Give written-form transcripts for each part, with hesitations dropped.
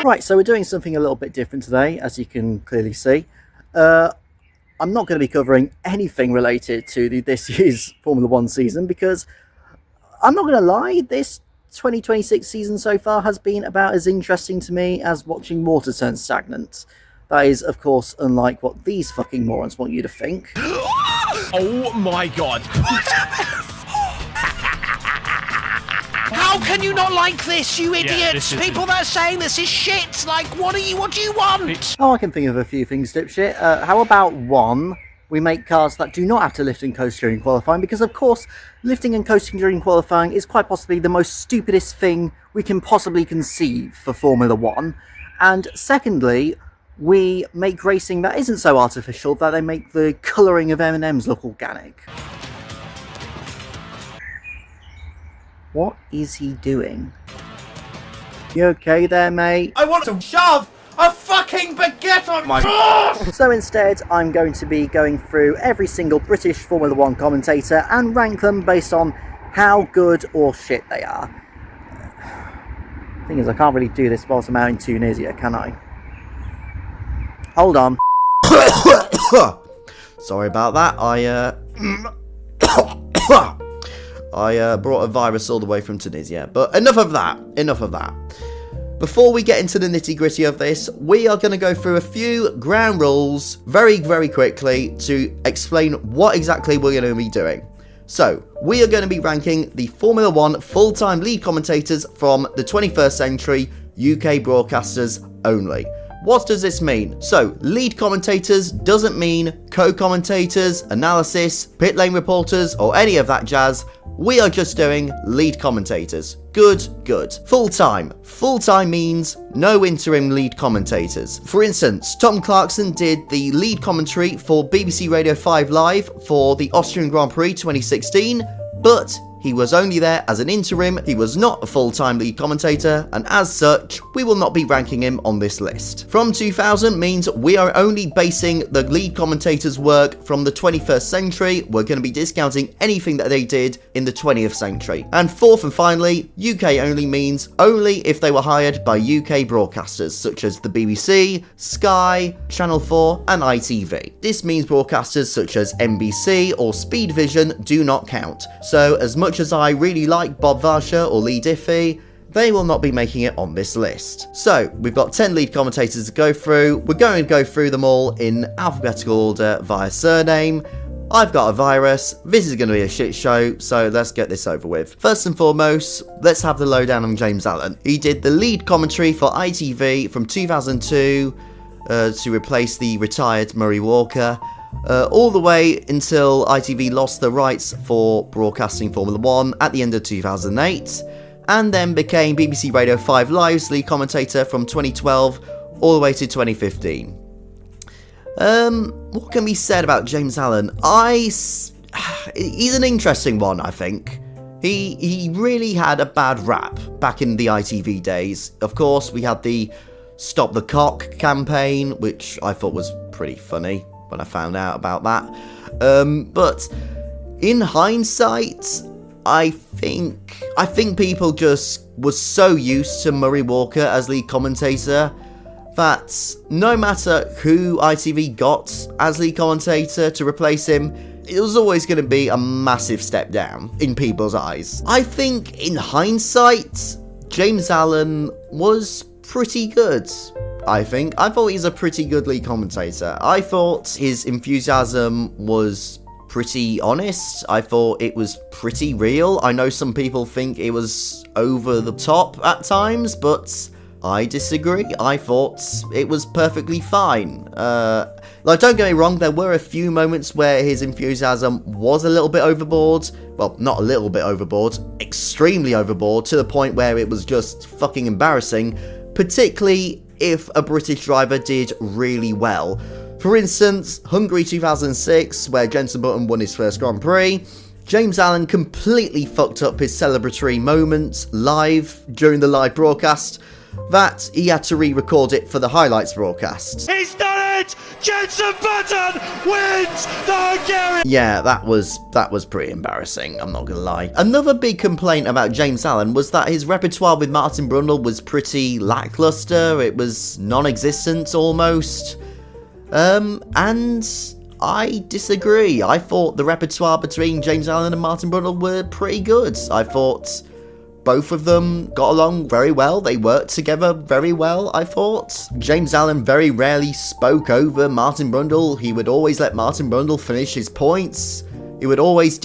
Right, so we're doing something a little bit different today, as you can clearly see. I'm not going to be covering anything related to this year's Formula 1 season because I'm not going to lie, this 2026 season so far has been about as interesting to me as watching water turn stagnant. That is, of course, unlike what these fucking morons want you to think. Oh my god. How can you not like this, you idiots? People that are saying this is shit. Like, what do you want? Oh, I can think of a few things, dipshit. How about one? We make cars that do not have to lift and coast during qualifying because, of course, lifting and coasting during qualifying is quite possibly the most stupidest thing we can possibly conceive for Formula 1. And secondly, we make racing that isn't so artificial that they make the colouring of M&Ms look organic. What is he doing? You okay there, mate? I want to shove a fucking baguette on my ass! So instead, I'm going to be going through every single British Formula 1 commentator and rank them based on how good or shit they are. Thing is, I can't really do this whilst I'm out in Tunisia, can I? Hold on. Sorry about that. I brought a virus all the way from Tunisia. But enough of that. Before we get into the nitty-gritty of this, we are going to go through a few ground rules very, very quickly to explain what exactly we're going to be doing. So, we are going to be ranking the Formula 1 full-time lead commentators from the 21st century, UK broadcasters only. What does this mean? So, lead commentators doesn't mean co-commentators, analysis, pit lane reporters, or any of that jazz. We are just doing lead commentators. Good. Full-time. Full-time means no interim lead commentators. For instance, Tom Clarkson did the lead commentary for BBC Radio 5 Live for the Austrian Grand Prix 2016, but he was only there as an interim, he was not a full-time lead commentator, and as such, we will not be ranking him on this list. From 2000 means we are only basing the lead commentator's work from the 21st century, we're going to be discounting anything that they did in the 20th century. And fourth and finally, UK only means only if they were hired by UK broadcasters, such as the BBC, Sky, Channel 4 and ITV. This means broadcasters such as NBC or Speed Vision do not count, so as much as I really like Bob Varsha or Lee Diffie, they will not be making it on this list. So, we've got 10 lead commentators to go through. We're going to go through them all in alphabetical order via surname. I've got a virus. This is going to be a shit show, so let's get this over with. First and foremost, let's have the lowdown on James Allen. He did the lead commentary for ITV from 2002 to replace the retired Murray Walker. All the way until ITV lost the rights for broadcasting Formula 1 at the end of 2008, and then became BBC Radio 5 Live's lead commentator from 2012 all the way to 2015. What can be said about James Allen? He's an interesting one, I think. He really had a bad rap back in the ITV days. Of course, we had the Stop the Cock campaign, which I thought was pretty funny when I found out about that. But in hindsight, I think people just were so used to Murray Walker as lead commentator that no matter who ITV got as lead commentator to replace him, it was always going to be a massive step down in people's eyes. I think in hindsight, James Allen was pretty good. I thought he's a pretty good lead commentator. I thought his enthusiasm was pretty honest. I thought it was pretty real. I know some people think it was over the top at times, but I disagree. I thought it was perfectly fine. Like, don't get me wrong, there were a few moments where his enthusiasm was a little bit overboard. Well, not a little bit overboard, extremely overboard, to the point where it was just fucking embarrassing, particularly if a British driver did really well. For instance, Hungary 2006, where Jenson Button won his first Grand Prix, James Allen completely fucked up his celebratory moment live during the live broadcast, that he had to re-record it for the highlights broadcast. He's done it! Jenson Button wins the Hungarian! Yeah, that was pretty embarrassing, I'm not gonna lie. Another big complaint about James Allen was that his repertoire with Martin Brundle was pretty lackluster. It was non-existent almost. And I disagree. I thought the repertoire between James Allen and Martin Brundle were pretty good. I thought both of them got along very well. They worked together very well, I thought. James Allen very rarely spoke over Martin Brundle. He would always let Martin Brundle finish his points. He would always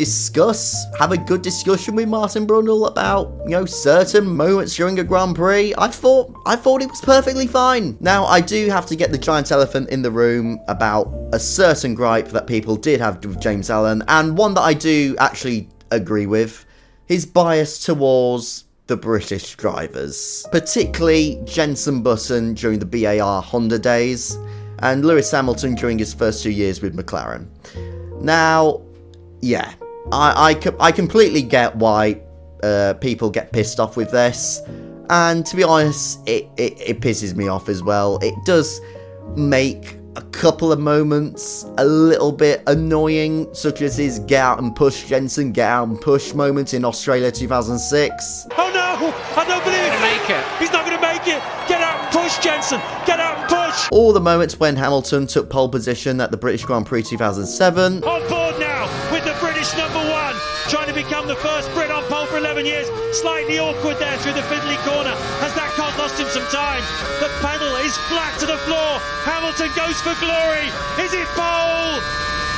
have a good discussion with Martin Brundle about, certain moments during a Grand Prix. I thought it was perfectly fine. Now, I do have to get the giant elephant in the room about a certain gripe that people did have with James Allen, and one that I do actually agree with. His bias towards the British drivers, particularly Jenson Button during the BAR Honda days, and Lewis Hamilton during his first 2 years with McLaren. Now, yeah, I completely get why people get pissed off with this, and to be honest, it pisses me off as well. It does make a couple of moments a little bit annoying, such as his get out and push Jenson, get out and push moment in Australia 2006. Oh no! I don't believe it! Make it. He's not going to make it! Get out and push, Jenson! Get out and push! All the moments when Hamilton took pole position at the British Grand Prix 2007. On board now with the British #1, trying to become the first Brit on pole for 11 years. Slightly awkward there through the fiddly corner as that car lost him some time. The pedal is flat to the floor. Hamilton goes for glory. Is it pole?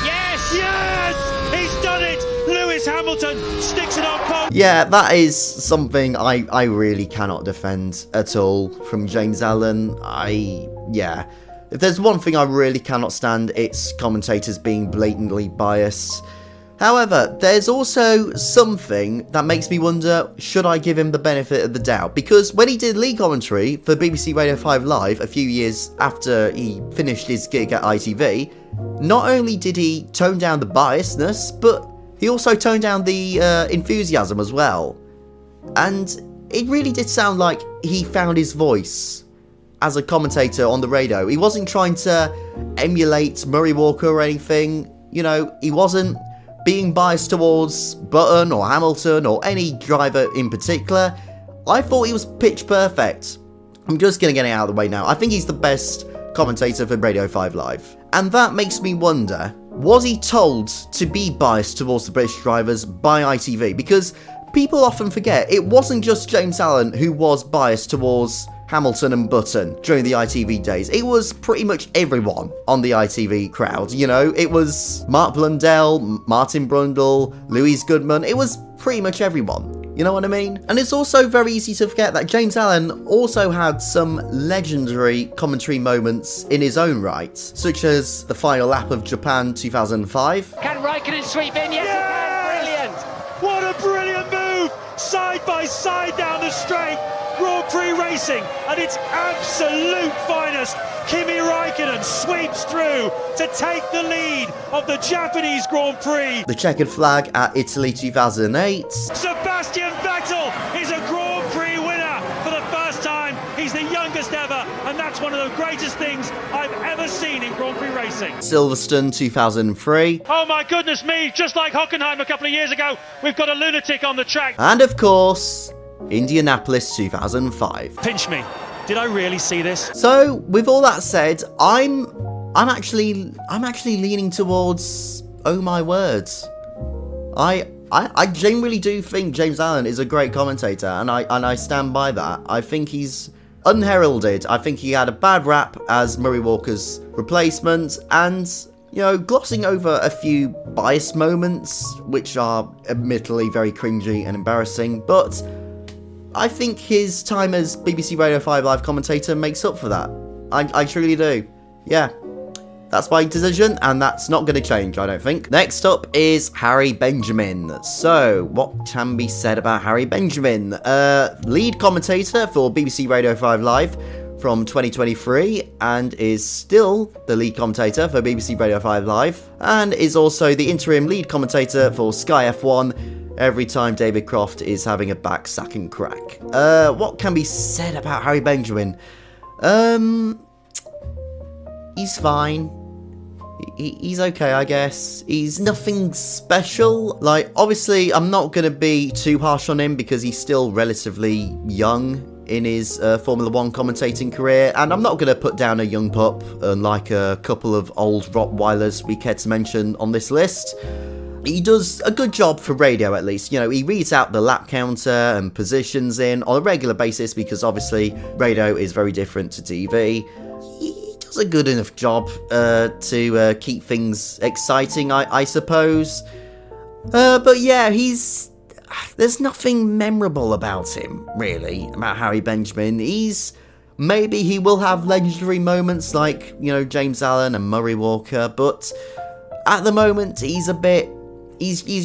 Yes! Yes! He's done it! Lewis Hamilton sticks it on pole. Yeah, that is something I really cannot defend at all from James Allen. If there's one thing I really cannot stand, it's commentators being blatantly biased. However, there's also something that makes me wonder, should I give him the benefit of the doubt? Because when he did lead commentary for BBC Radio 5 Live a few years after he finished his gig at ITV, not only did he tone down the biasness, but he also toned down the enthusiasm as well. And it really did sound like he found his voice as a commentator on the radio. He wasn't trying to emulate Murray Walker or anything. He wasn't being biased towards Button or Hamilton or any driver in particular. I thought he was pitch perfect. I'm just going to get it out of the way now. I think he's the best commentator for Radio 5 Live. And that makes me wonder, was he told to be biased towards the British drivers by ITV? Because people often forget, it wasn't just James Allen who was biased towards Hamilton and Button during the ITV days. It was pretty much everyone on the ITV crowd, It was Mark Blundell, Martin Brundle, Louise Goodman. It was pretty much everyone. You know what I mean? And it's also very easy to forget that James Allen also had some legendary commentary moments in his own right, such as the final lap of Japan 2005. Can Raikkonen sweep in? Yes, Yes! he can. Brilliant. What a brilliant move! Side by side down the straight. Grand Prix racing at its absolute finest. Kimi Raikkonen sweeps through to take the lead of the Japanese Grand Prix. The checkered flag at Italy 2008. Sebastian Vettel is a Grand Prix winner for the first time. He's the youngest ever, and that's one of the greatest things I've ever seen in Grand Prix racing. Silverstone 2003. Oh my goodness me, just like Hockenheim a couple of years ago, we've got a lunatic on the track. And of course, Indianapolis 2005. Pinch me. Did I really see this? So, with all that said, I'm actually leaning towards oh my words. I genuinely do think James Allen is a great commentator, and I stand by that. I think he's unheralded. I think he had a bad rap as Murray Walker's replacement, and glossing over a few biased moments, which are admittedly very cringy and embarrassing, but I think his time as BBC Radio 5 Live commentator makes up for that. I truly do. Yeah. That's my decision, and that's not going to change, I don't think. Next up is Harry Benjamin. So, what can be said about Harry Benjamin? Lead commentator for BBC Radio 5 Live from 2023, and is still the lead commentator for BBC Radio 5 Live, and is also the interim lead commentator for Sky F1 every time David Croft is having a back-sacking crack. What can be said about Harry Benjamin? he's fine. He's okay, I guess. He's nothing special. Like, obviously, I'm not going to be too harsh on him because he's still relatively young in his Formula 1 commentating career, and I'm not going to put down a young pup, unlike a couple of old Rottweilers we care to mention on this list. He does a good job for radio, at least. You know, he reads out the lap counter and positions in on a regular basis because obviously radio is very different to TV. He does a good enough job to keep things exciting, I suppose. But yeah, there's nothing memorable about him, really, about Harry Benjamin. Maybe he will have legendary moments like, you know, James Allen and Murray Walker, but at the moment, he's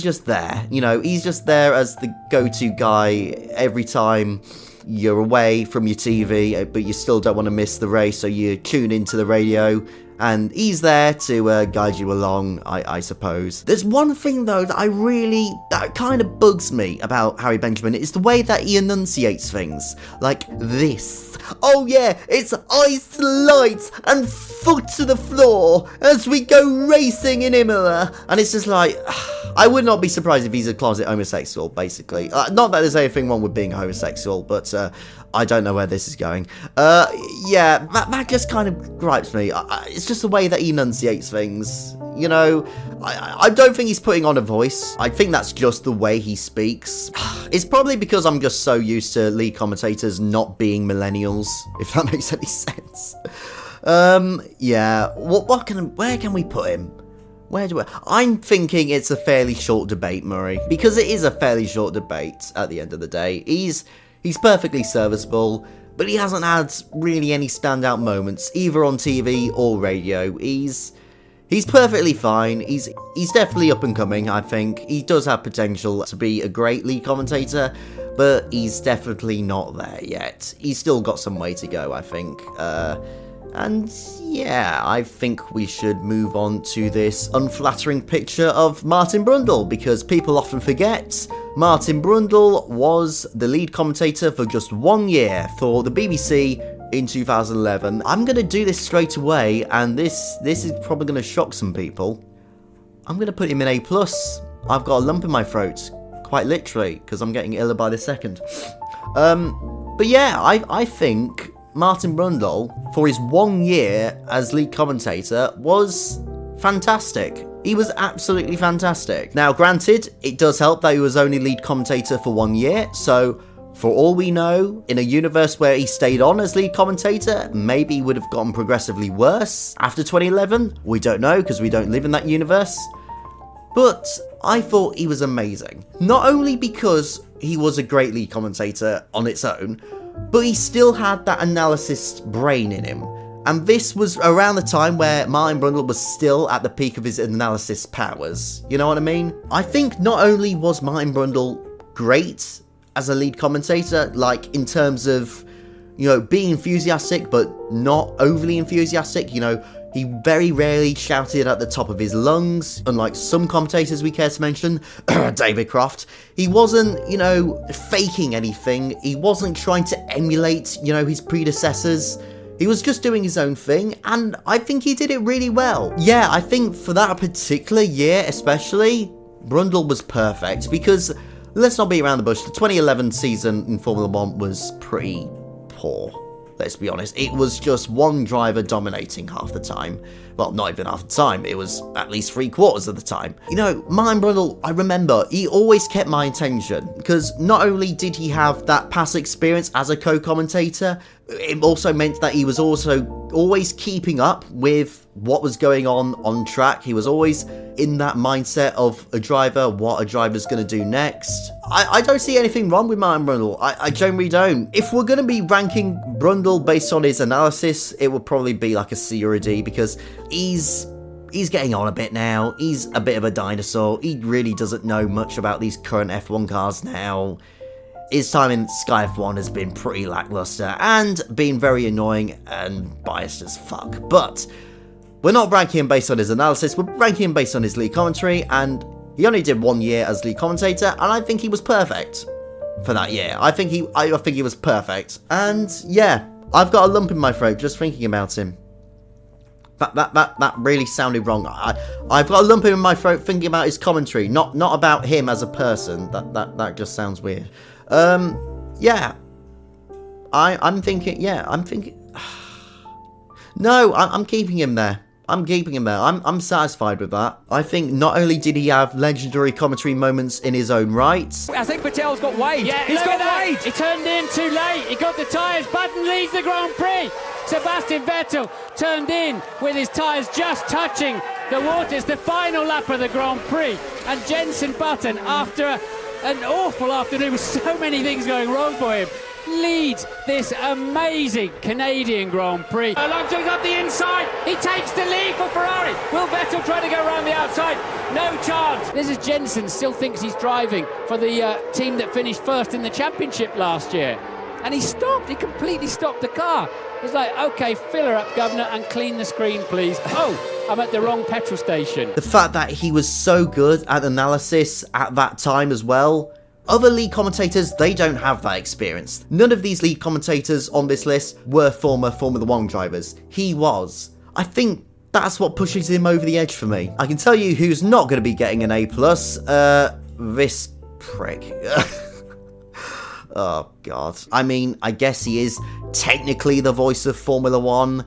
just there, you know, he's just there as the go-to guy every time you're away from your TV, but you still don't want to miss the race, so you tune into the radio, and he's there to guide you along, I suppose. There's one thing, though, that kind of bugs me about Harry Benjamin, is the way that he enunciates things, like this. Oh yeah, it's ice light and foot to the floor as we go racing in Imola. And it's just like, I would not be surprised if he's a closet homosexual, basically. Not that there's anything wrong with being a homosexual, but I don't know where this is going. Yeah, that just kind of gripes me. It's just the way that he enunciates things. You know, I don't think he's putting on a voice. I think that's just the way he speaks. It's probably because I'm just so used to lead commentators not being millennials, if that makes any sense. Yeah, where can we put him? I'm thinking it's a fairly short debate, Murray, because it is a fairly short debate at the end of the day. He's perfectly serviceable, but he hasn't had really any standout moments, either on TV or radio. He's perfectly fine. He's definitely up and coming, I think. He does have potential to be a great lead commentator, but he's definitely not there yet. He's still got some way to go, I think. And yeah, I think we should move on to this unflattering picture of Martin Brundle, because people often forget Martin Brundle was the lead commentator for just 1 year for the BBC in 2011. I'm going to do this straight away, and this is probably going to shock some people. I'm going to put him in A+. I've got a lump in my throat, quite literally, because I'm getting iller by the second. But yeah, I think Martin Brundle, for his 1 year as lead commentator, was fantastic. He was absolutely fantastic. Now, granted, it does help that he was only lead commentator for 1 year, so for all we know, in a universe where he stayed on as lead commentator, maybe he would have gotten progressively worse after 2011. We don't know, because we don't live in that universe. But I thought he was amazing. Not only because he was a great lead commentator on its own, but he still had that analysis brain in him. And this was around the time where Martin Brundle was still at the peak of his analysis powers. You know what I mean? I think not only was Martin Brundle great as a lead commentator, like in terms of, you know, being enthusiastic but not overly enthusiastic, you know, he very rarely shouted at the top of his lungs, unlike some commentators we care to mention, David Croft. He wasn't, you know, faking anything. He wasn't trying to emulate, you know, his predecessors. He was just doing his own thing, and I think he did it really well. Yeah, I think for that particular year especially, Brundle was perfect, because let's not beat around the bush, the 2011 season in Formula 1 was pretty poor. Let's be honest, it was just one driver dominating half the time. Well, not even half the time, it was at least 3/4 of the time. You know, Martin Brundle, I remember, he always kept my attention, because not only did he have that past experience as a co-commentator, it also meant that he was also always keeping up with what was going on track. He was always in that mindset of a driver, what a driver's going to do next. I don't see anything wrong with Martin Brundle. I generally don't. If we're going to be ranking Brundle based on his analysis, it would probably be like a C or a D, because he's getting on a bit now. He's a bit of a dinosaur. He really doesn't know much about these current F1 cars now. His time in Sky F1 has been pretty lackluster and been very annoying and biased as fuck. But we're not ranking him based on his analysis, we're ranking him based on his lead commentary, and he only did 1 year as lead commentator, and I think he was perfect for that year. I think he was perfect. And yeah, I've got a lump in my throat just thinking about him. That really sounded wrong. I've got a lump in my throat thinking about his commentary, not about him as a person. That just sounds weird. Yeah. I'm thinking. No, I'm keeping him there. I'm satisfied with that. I think not only did he have legendary commentary moments in his own right. I think Patel's got Wade. Yeah, he's got Wade. He turned in too late. He got the tyres. Button leads the Grand Prix. Sebastian Vettel turned in with his tyres just touching the waters. The final lap of the Grand Prix. And Jenson Button, after an awful afternoon with so many things going wrong for him, leads this amazing Canadian Grand Prix. Alonso's up the inside. He takes the lead for Ferrari. Will Vettel try to go around the outside? No chance. This is Jenson, still thinks he's driving for the team that finished first in the championship last year. And he stopped. He completely stopped the car. He's like, okay, fill her up, Governor, and clean the screen, please. Oh, I'm at the wrong petrol station. The fact that he was so good at analysis at that time as well. Other lead commentators, they don't have that experience. None of these lead commentators on this list were former Formula 1 drivers. He was. I think that's what pushes him over the edge for me. I can tell you who's not going to be getting an A+. This prick. Oh, God. I mean, I guess he is technically the voice of Formula 1.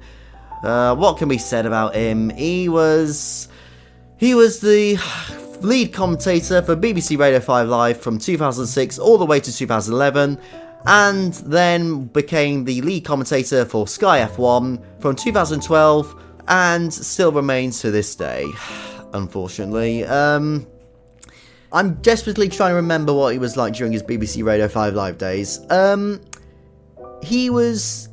What can be said about him? He was the lead commentator for BBC Radio 5 Live from 2006 all the way to 2011, and then became the lead commentator for Sky F1 from 2012, and still remains to this day, unfortunately. I'm desperately trying to remember what he was like during his BBC Radio 5 Live days. He was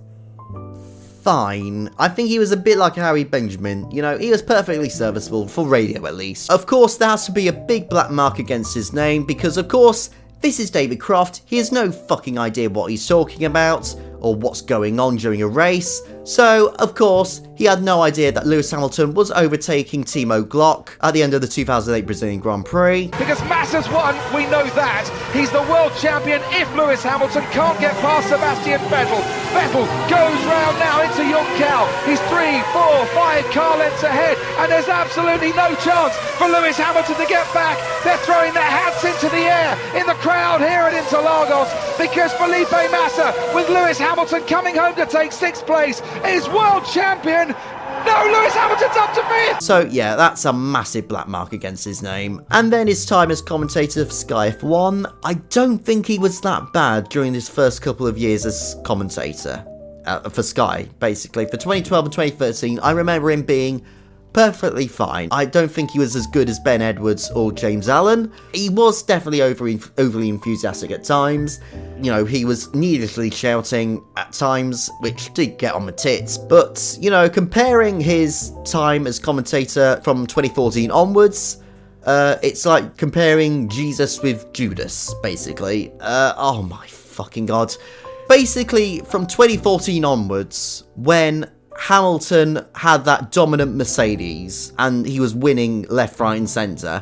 fine. I think he was a bit like Harry Benjamin. You know, he was perfectly serviceable for radio at least. Of course, there has to be a big black mark against his name because, of course, this is David Croft. He has no fucking idea what he's talking about or what's going on during a race. So, of course, he had no idea that Lewis Hamilton was overtaking Timo Glock at the end of the 2008 Brazilian Grand Prix. Because Massa's won, we know that. He's the world champion if Lewis Hamilton can't get past Sebastian Vettel. Vettel goes round now into Junkel. He's 3, 4, 5 car lengths ahead, and there's absolutely no chance for Lewis Hamilton to get back. They're throwing their hats into the air in the crowd here at Interlagos because Felipe Massa, with Lewis Hamilton coming home to take 6th place, is world champion. No, Lewis Hamilton's up to 5th! So yeah, that's a massive black mark against his name. And then his time as commentator for Sky F1. I don't think he was that bad during his first couple of years as commentator for Sky, basically. For 2012 and 2013, I remember him being perfectly fine. I don't think he was as good as Ben Edwards or James Allen. He was definitely overly enthusiastic at times. You know, he was needlessly shouting at times, which did get on my tits. But, you know, comparing his time as commentator from 2014 onwards, it's like comparing Jesus with Judas, basically. Oh my fucking God. Basically, from 2014 onwards, when Hamilton had that dominant Mercedes and he was winning left, right and centre,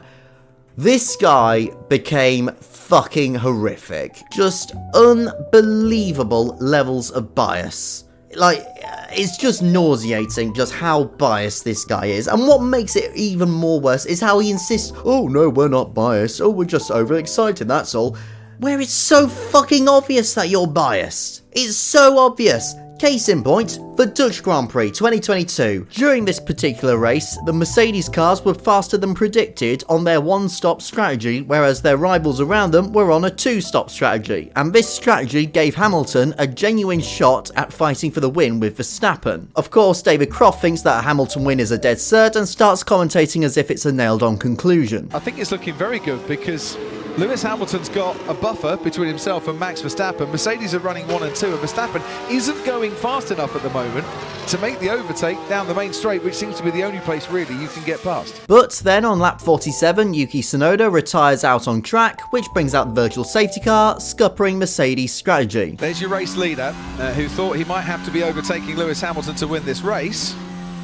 this guy became fucking horrific. Just unbelievable levels of bias. Like, it's just nauseating just how biased this guy is. And what makes it even more worse is how he insists, oh no, we're not biased, oh, we're just overexcited, that's all. Where it's so fucking obvious that you're biased. It's so obvious. Case in point, the Dutch Grand Prix 2022. During this particular race, the Mercedes cars were faster than predicted on their one-stop strategy, whereas their rivals around them were on a two-stop strategy. And this strategy gave Hamilton a genuine shot at fighting for the win with Verstappen. Of course, David Croft thinks that a Hamilton win is a dead cert and starts commentating as if it's a nailed-on conclusion. I think it's looking very good because Lewis Hamilton's got a buffer between himself and Max Verstappen. Mercedes are running 1 and 2, and Verstappen isn't going fast enough at the moment to make the overtake down the main straight, which seems to be the only place really you can get past. But then on lap 47, Yuki Tsunoda retires out on track, which brings out the virtual safety car, scuppering Mercedes' strategy. There's your race leader, who thought he might have to be overtaking Lewis Hamilton to win this race.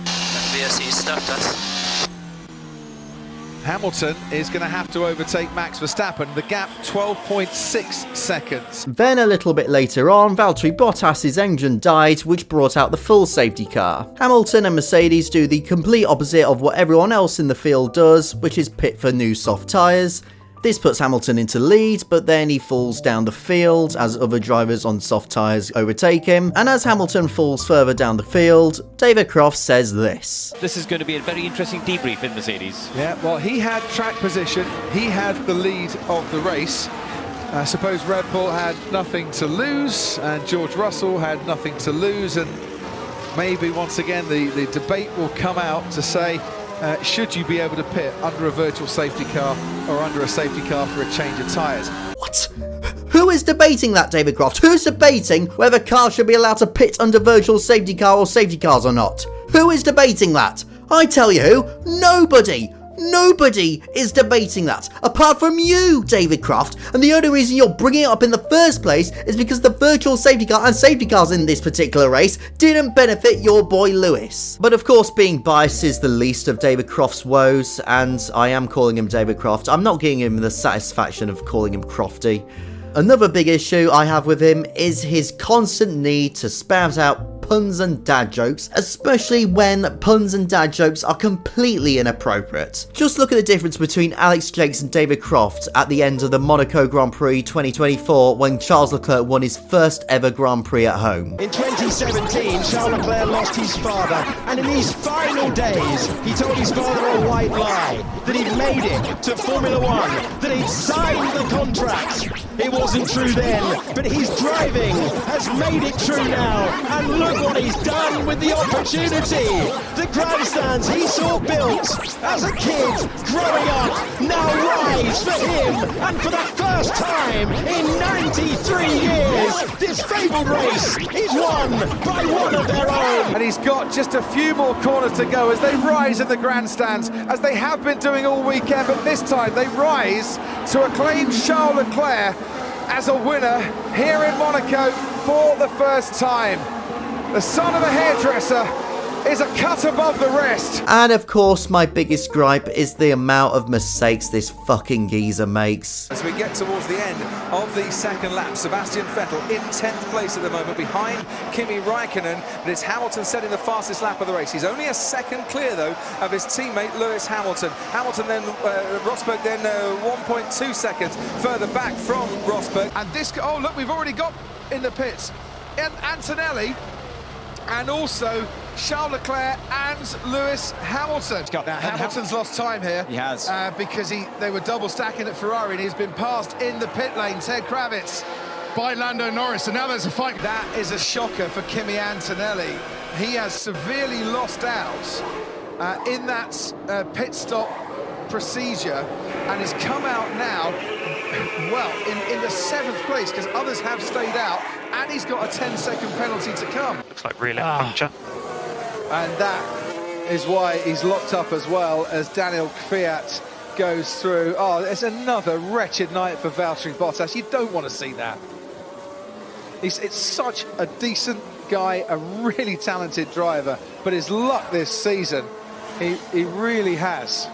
VSC stuffed us. Hamilton is going to have to overtake Max Verstappen. The gap 12.6 seconds. Then a little bit later on, Valtteri Bottas's engine died, which brought out the full safety car. Hamilton and Mercedes do the complete opposite of what everyone else in the field does, which is pit for new soft tyres. This puts Hamilton into lead, but then he falls down the field as other drivers on soft tyres overtake him, and as Hamilton falls further down the field, David Croft says this. This is going to be a very interesting debrief in Mercedes. Yeah, well, he had track position, he had the lead of the race. I suppose Red Bull had nothing to lose, and George Russell had nothing to lose, and maybe once again the debate will come out to say, should you be able to pit under a virtual safety car or under a safety car for a change of tyres? What? Who is debating that, David Croft? Who's debating whether cars should be allowed to pit under virtual safety car or safety cars or not? Who is debating that? I tell you who, nobody! Nobody is debating that, apart from you, David Croft, and the only reason you're bringing it up in the first place is because the virtual safety car and safety cars in this particular race didn't benefit your boy Lewis. But of course, being biased is the least of David Croft's woes, and I am calling him David Croft. I'm not giving him the satisfaction of calling him Crofty. Another big issue I have with him is his constant need to spout out puns and dad jokes, especially when puns and dad jokes are completely inappropriate. Just look at the difference between Alex Jakes and David Croft at the end of the Monaco Grand Prix 2024 when Charles Leclerc won his first ever Grand Prix at home. In 2017, Charles Leclerc lost his father, and in his final days, he told his father a white lie, that he'd made it to Formula One, that he'd signed the contract. It wasn't true then, but his driving has made it true now, and look what he's done with the opportunity. The grandstands he saw built as a kid growing up now rise for him, and for the first time in 93 years, this fabled race is won by one of their own. And he's got just a few more corners to go as they rise in the grandstands, as they have been doing all weekend, but this time they rise to acclaim Charles Leclerc as a winner here in Monaco for the first time. The son of a hairdresser is a cut above the rest. And of course, my biggest gripe is the amount of mistakes this fucking geezer makes. As we get towards the end of the second lap, Sebastian Vettel in 10th place at the moment behind Kimi Raikkonen, but it's Hamilton setting the fastest lap of the race. He's only a second clear though of his teammate Lewis Hamilton. Hamilton then Rosberg then 1.2 seconds further back from Rosberg. And this, oh look, we've already got in the pits and Antonelli and also Charles Leclerc and Lewis Hamilton. Now, Hamilton's lost time here. He has. Because they were double stacking at Ferrari and he's been passed in the pit lane, Ted Kravitz, by Lando Norris, and now there's a fight. That is a shocker for Kimi Antonelli. He has severely lost out in that pit stop procedure and has come out now, well, in the 7th place, because others have stayed out, and he's got a 10-second penalty to come. Looks like rear lip puncture. And that is why he's locked up as well as Daniel Kvyat goes through. Oh, it's another wretched night for Valtteri Bottas. You don't want to see that. It's such a decent guy, a really talented driver, but his luck this season, he really has.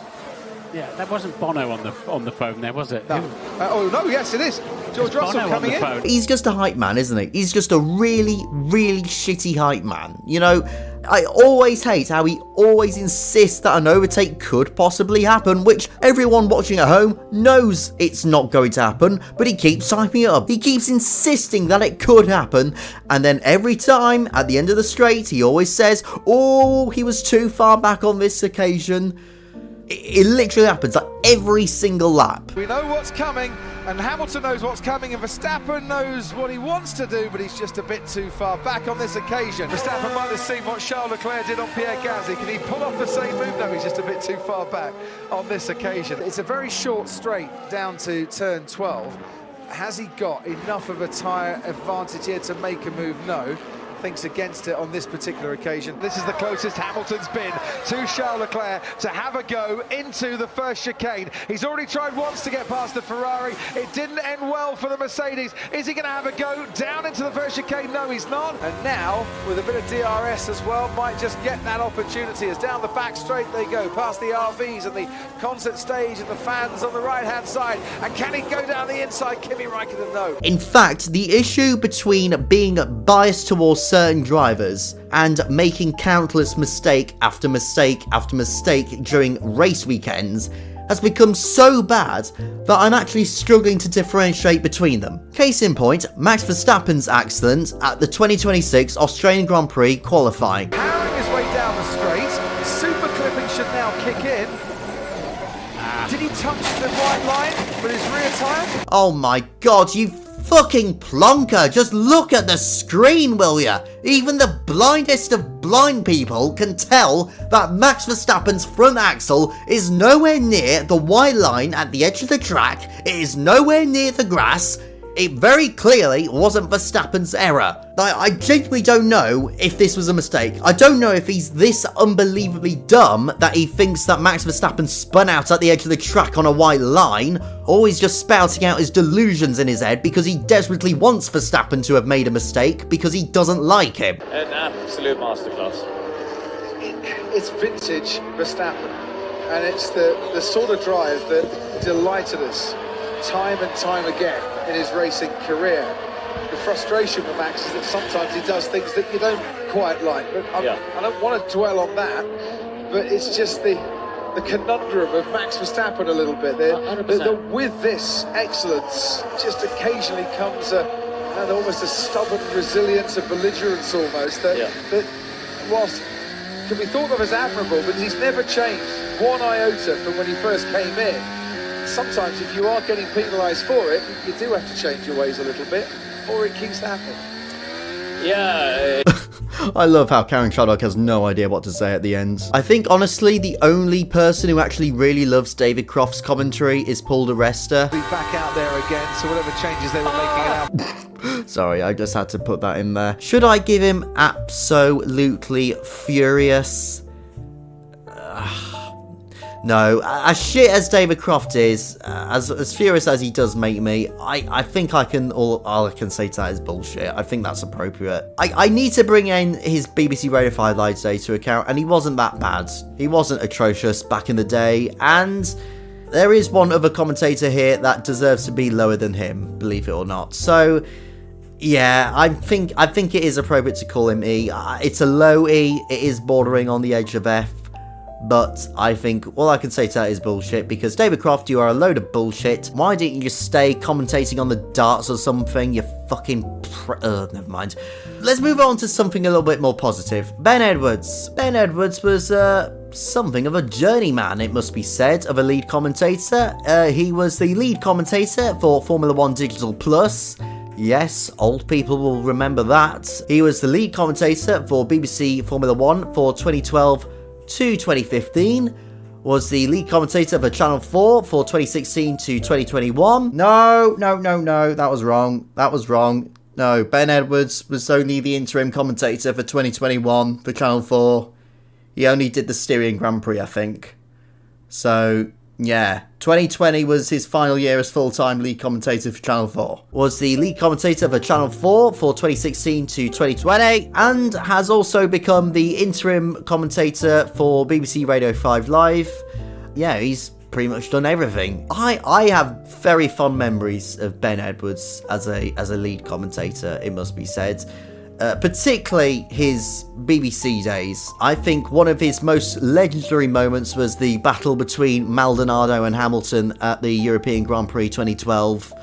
Yeah, that wasn't Bono on the phone there, was it? No. Oh no, yes it is. George Russell coming in. Phone. He's just a hype man, isn't he? He's just a really, really shitty hype man. You know, I always hate how he always insists that an overtake could possibly happen, which everyone watching at home knows it's not going to happen, but he keeps hyping it up. He keeps insisting that it could happen, and then every time at the end of the straight, he always says, oh, he was too far back on this occasion. It literally happens like every single lap. We know what's coming, and Hamilton knows what's coming, and Verstappen knows what he wants to do, but he's just a bit too far back on this occasion. Verstappen might have seen what Charles Leclerc did on Pierre Gasly. Can he pull off the same move? No, he's just a bit too far back on this occasion. It's a very short straight down to turn 12. Has he got enough of a tyre advantage here to make a move? No. thinks against it on this particular occasion. This is the closest Hamilton's been to Charles Leclerc to have a go into the first chicane. He's already tried once to get past the Ferrari. It didn't end well for the Mercedes. Is he going to have a go down into the first chicane? No, he's not. And now, with a bit of DRS as well, might just get that opportunity as down the back straight they go, past the RVs and the concert stage and the fans on the right-hand side. And can he go down the inside? Kimi Raikkonen, no. In fact, the issue between being biased towards certain drivers and making countless mistake after mistake after mistake during race weekends has become so bad that I'm actually struggling to differentiate between them. Case in point, Max Verstappen's accident at the 2026 Australian Grand Prix qualifying. Powering his way down the straight, super clipping should now kick in. Did he touch the white line with his rear tyre? Oh my god, you fucking plonker! Just look at the screen, will ya? Even the blindest of blind people can tell that Max Verstappen's front axle is nowhere near the white line at the edge of the track. It is nowhere near the grass. It very clearly wasn't Verstappen's error. I genuinely don't know if this was a mistake. I don't know if he's this unbelievably dumb that he thinks that Max Verstappen spun out at the edge of the track on a white line, or he's just spouting out his delusions in his head because he desperately wants Verstappen to have made a mistake because he doesn't like him. An absolute masterclass. It's vintage Verstappen, and it's the sort of drive that delighted us time and time again in his racing career. The frustration with Max is that sometimes he does things that you don't quite like, but I don't want to dwell on that, but it's just the conundrum of Max Verstappen a little bit. With this excellence just occasionally comes almost a stubborn resilience, a belligerence almost, that whilst can be thought of as admirable, but he's never changed one iota from when he first came in. Sometimes if you are getting penalised for it, you do have to change your ways a little bit, or it keeps happening. Yeah. I love how Karen Chaddock has no idea what to say at the end. I think, honestly, the only person who actually really loves David Croft's commentary is Paul di Resta. Be back out there again, so whatever changes they were making out. Sorry, I just had to put that in there. Should I give him absolutely furious? No, as shit as David Croft is, as furious as he does make me, I think all I can say to that is bullshit. I think that's appropriate. I need to bring in his BBC Radio 5 Live day to account, and he wasn't that bad. He wasn't atrocious back in the day, and there is one other commentator here that deserves to be lower than him, believe it or not. So, yeah, I think it is appropriate to call him E. It's a low E. It is bordering on the edge of F. But I think all I can say to that is bullshit, because David Croft, you are a load of bullshit. Why didn't you just stay commentating on the darts or something, you fucking never mind. Let's move on to something a little bit more positive. Ben Edwards. Ben Edwards was something of a journeyman, it must be said, of a lead commentator. He was the lead commentator for Formula 1 Digital Plus. Yes, old people will remember that. He was the lead commentator for BBC Formula 1 for 2012 to 2015, was the lead commentator for Channel 4 for 2016 to 2021. No, that was wrong. No, Ben Edwards was only the interim commentator for 2021 for Channel 4. He only did the Styrian Grand Prix, I think. So, yeah, 2020 was his final year as full-time lead commentator for Channel 4. Was the lead commentator for Channel 4 for 2016 to 2020, and has also become the interim commentator for BBC Radio 5 Live. Yeah, he's pretty much done everything. I have very fond memories of Ben Edwards as a lead commentator, it must be said. Particularly his BBC days. I think one of his most legendary moments was the battle between Maldonado and Hamilton at the European Grand Prix 2012.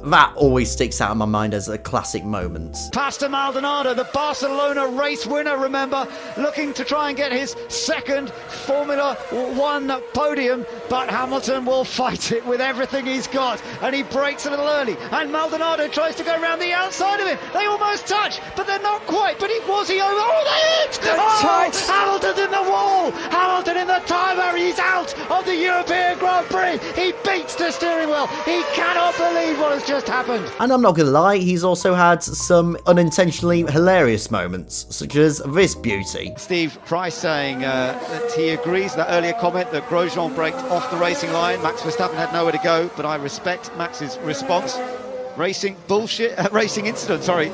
That always sticks out in my mind as a classic moment. Pastor Maldonado, the Barcelona race winner, remember, looking to try and get his second Formula 1 podium, but Hamilton will fight it with everything he's got, and he breaks a little early, and Maldonado tries to go around the outside of him. They almost touch, but they're not quite, but was he over? Oh, they hit! Hamilton in the wall! Hamilton in the timer, he's out of the European Grand Prix! He beats the steering wheel! well. He cannot believe what has just happened. And I'm not gonna lie, he's also had some unintentionally hilarious moments, such as this beauty. Steve Price saying that he agrees with that earlier comment that Grosjean braked off the racing line. Max Verstappen had nowhere to go, but I respect Max's response. Racing bullshit, racing incident, sorry.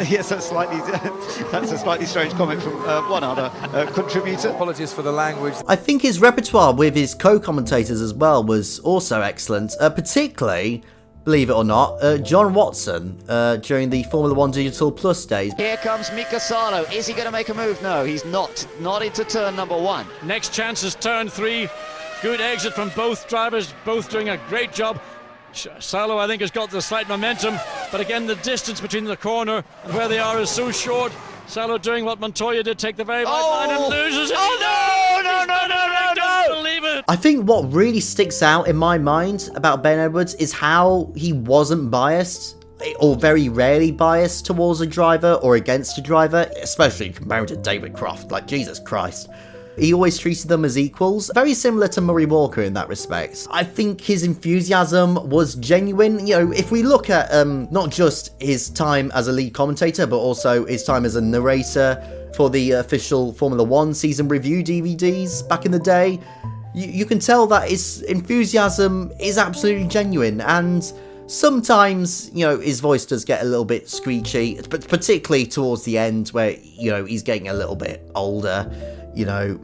Yes, that's a slightly strange comment from one other contributor. Apologies for the language. I think his repertoire with his co-commentators as well was also excellent, particularly, believe it or not, John Watson during the Formula 1 Digital Plus days. Here comes Mika Salo. Is he going to make a move? No, he's not. Not into turn number 1. Next chance is turn 3. Good exit from both drivers, both doing a great job. Salo, I think, has got the slight momentum, but again, the distance between the corner and where they are is so short. Salo doing what Montoya did, take the very wide line and loses it. Oh, no! I don't believe it. I think what really sticks out in my mind about Ben Edwards is how he wasn't biased, or very rarely biased towards a driver or against a driver, especially compared to David Croft. Like, Jesus Christ. He always treated them as equals, very similar to Murray Walker in that respect. I think his enthusiasm was genuine. You know, if we look at not just his time as a lead commentator, but also his time as a narrator for the official Formula 1 season review DVDs back in the day, you can tell that his enthusiasm is absolutely genuine, and sometimes, you know, his voice does get a little bit screechy, but particularly towards the end where, you know, he's getting a little bit older, you know,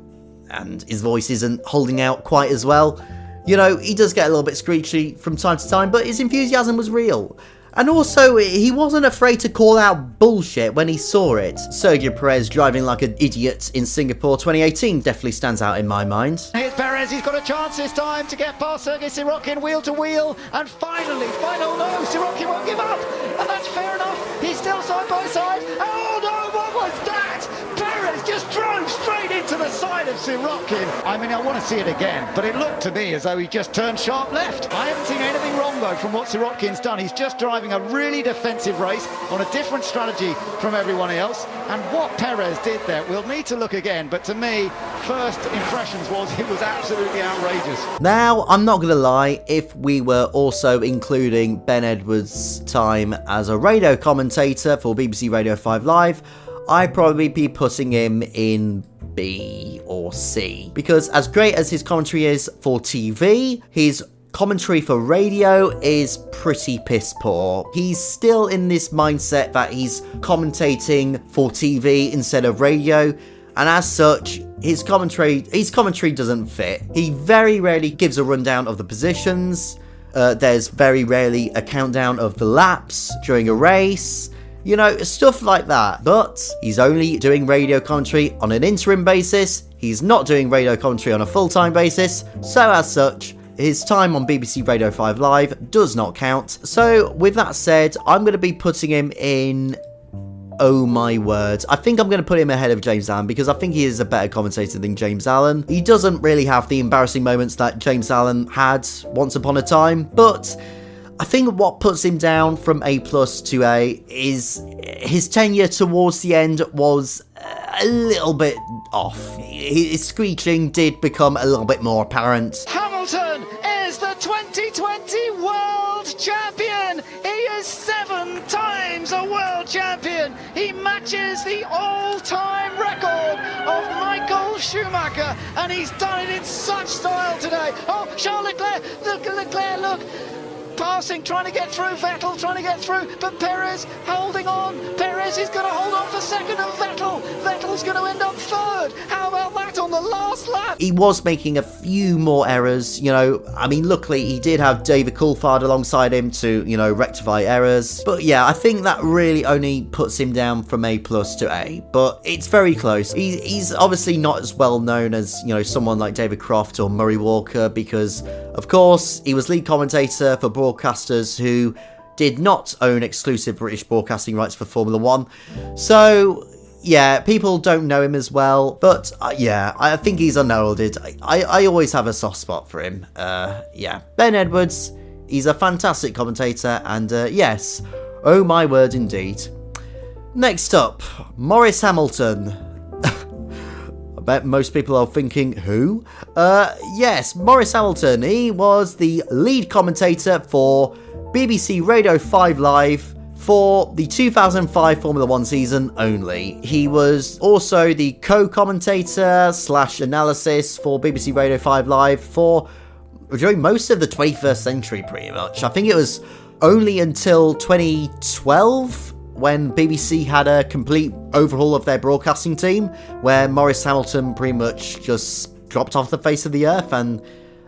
and his voice isn't holding out quite as well. You know, he does get a little bit screechy from time to time, but his enthusiasm was real. And also, he wasn't afraid to call out bullshit when he saw it. Sergio Perez driving like an idiot in Singapore 2018 definitely stands out in my mind. Here's Perez, he's got a chance this time to get past Sergei Sirotkin wheel to wheel, and finally, no, Sirotkin won't give up, and that's fair enough. He's still side by side. Oh no, what was that? Perez just drove straight into the side of Sirotkin. I mean, I want to see it again, but it looked to me as though he just turned sharp left. I haven't seen anything wrong though from what Sirotkin's done. He's just driving a really defensive race on a different strategy from everyone else, and what Perez did there, we'll need to look again, but to me, first impressions was it was absolutely outrageous. Now, I'm not gonna lie, if we were also including Ben Edwards' time as a radio commentator for BBC Radio 5 Live, I'd probably be putting him in B or C, because as great as his commentary is for TV, his commentary for radio is pretty piss poor. He's still in this mindset that he's commentating for TV instead of radio, and as such, his commentary doesn't fit. He very rarely gives a rundown of the positions. There's very rarely a countdown of the laps during a race. You know, stuff like that. But he's only doing radio commentary on an interim basis. He's not doing radio commentary on a full-time basis. So as such, his time on BBC Radio 5 Live does not count. So with that said, I'm going to be putting him in... Oh my word. I think I'm going to put him ahead of James Allen because I think he is a better commentator than James Allen. He doesn't really have the embarrassing moments that James Allen had once upon a time, but I think what puts him down from A+ to A is his tenure towards the end was a little bit off. His screeching did become a little bit more apparent. Hamilton is the 2020 World Champion! He is 7 times a World Champion! He matches the all-time record of Michael Schumacher, and he's done it in such style today. Oh, Charles Leclerc, look! Passing, trying to get through, Vettel trying to get through, but Perez holding on. Perez is going to hold on for second of Vettel's going to end up third. How about that on the last lap? He was making a few more errors, you know. I mean, luckily he did have David Coulthard alongside him to, you know, rectify errors. But yeah, I think that really only puts him down from A+ to A. But it's very close. He's obviously not as well known as, you know, someone like David Croft or Murray Walker because, of course, he was lead commentator for broadcasters who did not own exclusive British broadcasting rights for Formula 1. So, yeah, people don't know him as well. But, yeah, I think he's unheralded. I always have a soft spot for him. Yeah, Ben Edwards, he's a fantastic commentator. And, yes, oh my word indeed. Next up, Maurice Hamilton. bet most people are thinking, who? Yes, Maurice Hamilton. He was the lead commentator for BBC Radio 5 Live for the 2005 Formula 1 season only. He was also the co-commentator / analysis for BBC Radio 5 Live for during most of the 21st century, pretty much. I think it was only until 2012 when BBC had a complete overhaul of their broadcasting team, where Maurice Hamilton pretty much just dropped off the face of the earth, and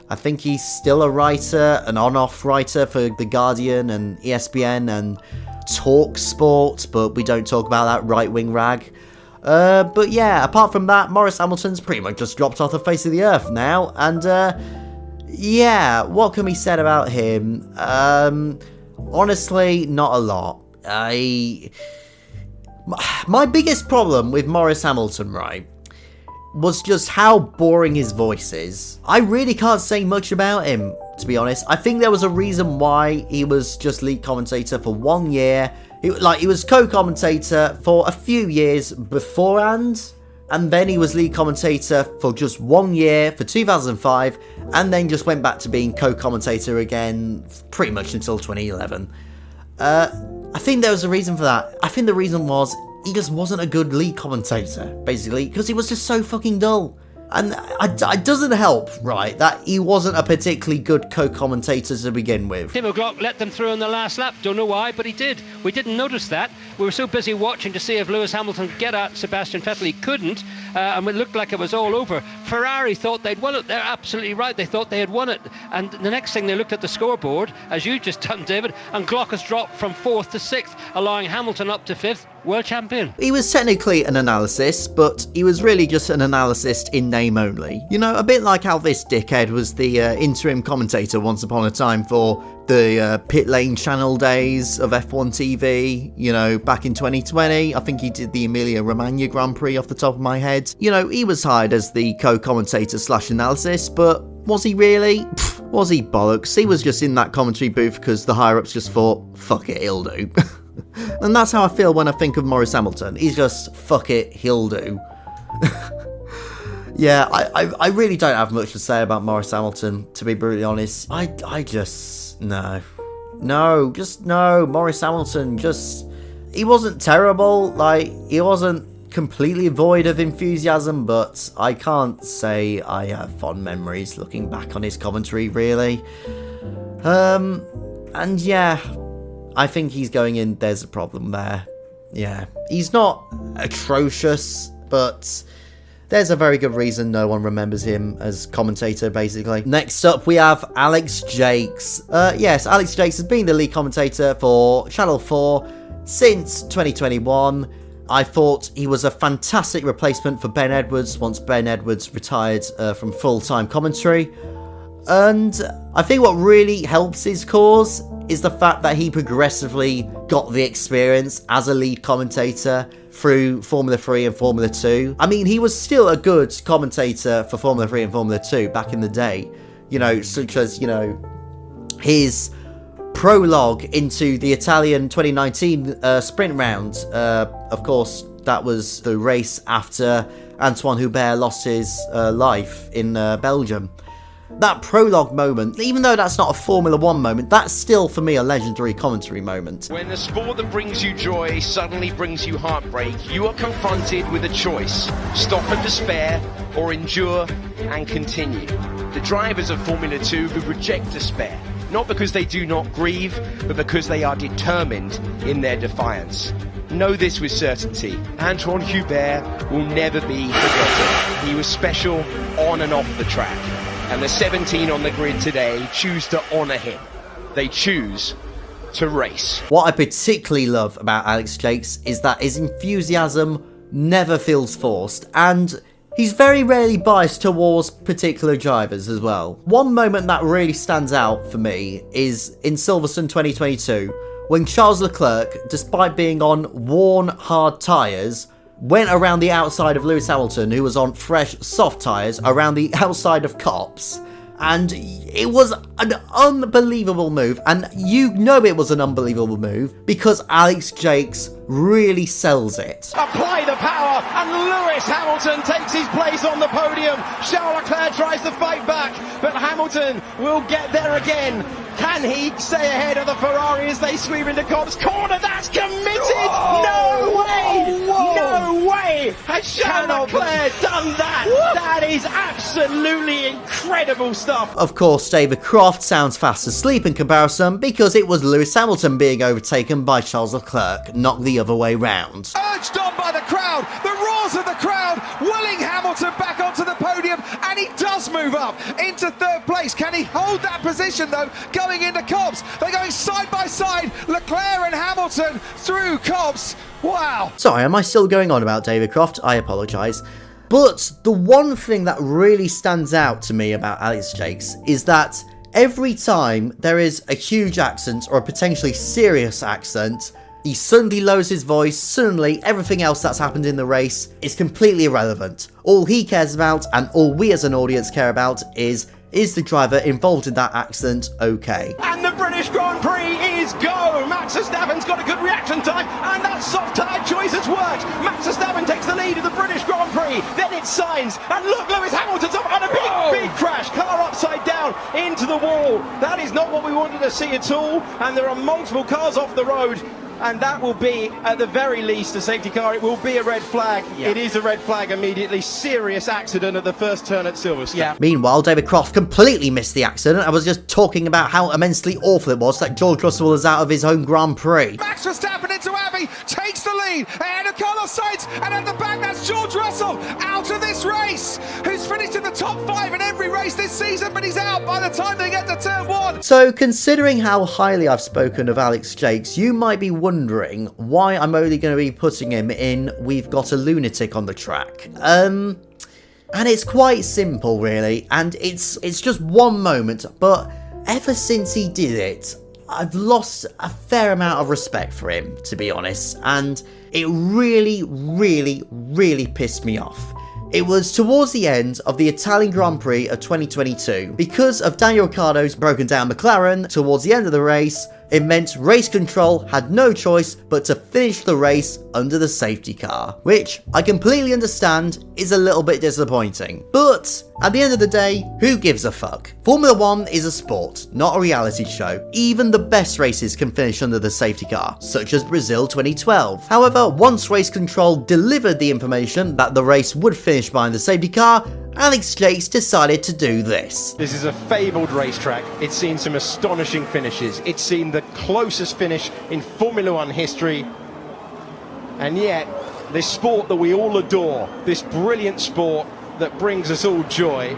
I think he's still a writer, an on-off writer for The Guardian and ESPN and Talk Sport, but we don't talk about that right-wing rag. But yeah, apart from that, Maurice Hamilton's pretty much just dropped off the face of the earth now, and yeah, what can be said about him? Honestly, not a lot. My biggest problem with Maurice Hamilton, right, was just how boring his voice is. I really can't say much about him, to be honest. I think there was a reason why he was just lead commentator for 1 year. He was co-commentator for a few years beforehand, and then he was lead commentator for just 1 year for 2005, and then just went back to being co-commentator again pretty much until 2011. I think there was a reason for that. I think the reason was he just wasn't a good lead commentator, basically, because he was just so fucking dull. And it doesn't help, right, that he wasn't a particularly good co-commentator to begin with. Tim O'Glock let them through on the last lap. Don't know why, but he did. We didn't notice that. We were so busy watching to see if Lewis Hamilton could get at Sebastian Vettel. He couldn't, and it looked like it was all over. Ferrari thought they'd won it. They're absolutely right. They thought they had won it. And the next thing, they looked at the scoreboard, as you just done, David, and Glock has dropped from 4th to 6th, allowing Hamilton up to 5th. World champion. He was technically an analyst, but he was really just an analyst in name only. You know, a bit like how this dickhead was the interim commentator once upon a time for the pit lane channel days of F1 TV, you know, back in 2020. I think he did the Emilia-Romagna Grand Prix off the top of my head. You know, he was hired as the co-commentator / analyst, but was he really? Pfft, was he bollocks? He was just in that commentary booth because the higher-ups just thought, fuck it, he'll do. And that's how I feel when I think of Maurice Hamilton. He's just, fuck it, he'll do. Yeah, I really don't have much to say about Maurice Hamilton, to be brutally honest. I just, no. No, just no. Maurice Hamilton, just, he wasn't terrible. Like, he wasn't completely void of enthusiasm, but I can't say I have fond memories looking back on his commentary, really. And yeah, I think he's going in, there's a problem there. Yeah, he's not atrocious, but there's a very good reason no one remembers him as commentator, basically. Next up, we have Alex Jacques. Yes, Alex Jacques has been the lead commentator for Channel 4 since 2021. I thought he was a fantastic replacement for Ben Edwards once Ben Edwards retired from full-time commentary. And I think what really helps his cause is the fact that he progressively got the experience as a lead commentator through Formula 3 and Formula 2. I mean, he was still a good commentator for Formula 3 and Formula 2 back in the day. You know, such as, you know, his prologue into the Italian 2019 sprint round. Of course, that was the race after Antoine Hubert lost his life in Belgium. That prologue moment, even though that's not a Formula 1 moment, that's still, for me, a legendary commentary moment. When the sport that brings you joy suddenly brings you heartbreak, you are confronted with a choice. Stop and despair, or endure and continue. The drivers of Formula 2 who reject despair, not because they do not grieve, but because they are determined in their defiance. Know this with certainty, Antoine Hubert will never be forgotten. He was special on and off the track. And the 17 on the grid today choose to honour him. They choose to race. What I particularly love about Alex Jacques is that his enthusiasm never feels forced, and he's very rarely biased towards particular drivers as well. One moment that really stands out for me is in Silverstone 2022, when Charles Leclerc, despite being on worn hard tyres, went around the outside of Lewis Hamilton, who was on fresh, soft tyres, around the outside of Copse, and it was an unbelievable move, and you know it was an unbelievable move because Alex Jacques really sells it. Apply the power, and Lewis Hamilton takes his place on the podium. Charles Leclerc tries to fight back, but Hamilton will get there again. Can he stay ahead of the Ferrari as they sweep into Cobb's corner? That's committed! Whoa! No way! Whoa! No way! Has Charles Leclerc done that? Whoop! That is absolutely incredible stuff. Of course, David Croft sounds fast asleep in comparison because it was Lewis Hamilton being overtaken by Charles Leclerc, not the other way round. Urged on by the crowd, the roars of the crowd, willing Hamilton back onto the podium, and he does move up into third place. Can he hold that position though, going into Cobbs? They're going side by side, Leclerc and Hamilton through Cobbs. Wow. Sorry, am I still going on about David Croft? I apologise. But the one thing that really stands out to me about Alex Jacques is that every time there is a huge accident or a potentially serious accident, he suddenly lowers his voice, suddenly everything else that's happened in the race is completely irrelevant. All he cares about, and all we as an audience care about, is the driver involved in that accident okay? And the British Grand Prix is go! Max Verstappen's got a good reaction time, and that soft tyre choice has worked! Max Verstappen takes the lead of the British Grand Prix, then it signs, and look, Lewis Hamilton's up on a big crash, car upside down into the wall. That is not what we wanted to see at all, and there are multiple cars off the road. And that will be, at the very least, a safety car. It will be a red flag. Yeah. It is a red flag immediately. Serious accident at the first turn at Silverstone. Yeah. Meanwhile, David Croft completely missed the accident. I was just talking about how immensely awful it was that George Russell was out of his home Grand Prix. Max Verstappen into Abbey, takes the lead, ahead of Carlos Sainz, and at the back that's George Russell, out of this race, who's finished in the top 5 in every race this season, but he's out by the time they get to turn 1. So, considering how highly I've spoken of Alex Jacques, you might be wondering why I'm only going to be putting him in We've Got a Lunatic on the Track. And it's quite simple, really, and it's just one moment, but ever since he did it, I've lost a fair amount of respect for him, to be honest, and it really, really, really pissed me off. It was towards the end of the Italian Grand Prix of 2022. Because of Daniel Ricciardo's broken down McLaren towards the end of the race, it meant race control had no choice but to finish the race under the safety car, which I completely understand is a little bit disappointing. But at the end of the day, who gives a fuck? Formula 1 is a sport, not a reality show. Even the best races can finish under the safety car, such as Brazil 2012. However, once race control delivered the information that the race would finish behind the safety car, Alex Jacques decided to do this. This is a fabled racetrack. It's seen some astonishing finishes. It's seen the closest finish in Formula 1 history. And yet, this sport that we all adore, this brilliant sport that brings us all joy,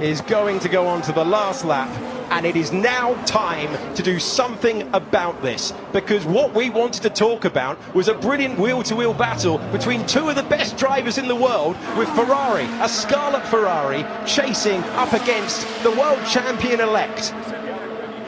is going to go on to the last lap. And it is now time to do something about this, because what we wanted to talk about was a brilliant wheel-to-wheel battle between two of the best drivers in the world, with Ferrari, a scarlet Ferrari, chasing up against the world champion-elect.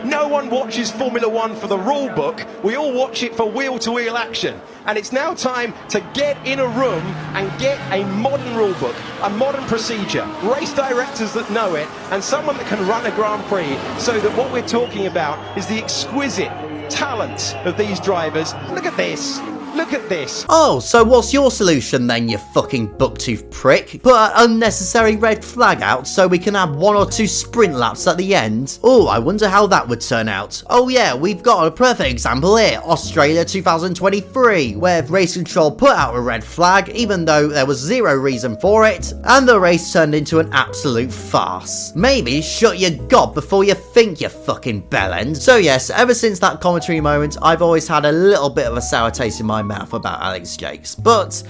No one watches Formula 1 for the rule book, we all watch it for wheel-to-wheel action. And it's now time to get in a room and get a modern rule book, a modern procedure, race directors that know it, and someone that can run a Grand Prix, so that what we're talking about is the exquisite talent of these drivers. Look at this. Look at this. Oh, so what's your solution then, you fucking bucktooth prick? Put an unnecessary red flag out so we can have 1 or 2 sprint laps at the end? Oh, I wonder how that would turn out. Oh yeah, we've got a perfect example here, Australia 2023, where race control put out a red flag even though there was zero reason for it, and the race turned into an absolute farce. Maybe shut your gob before you think, you fucking bellend. So yes, ever since that commentary moment, I've always had a little bit of a sour taste in my mouth about Alex Jacques, but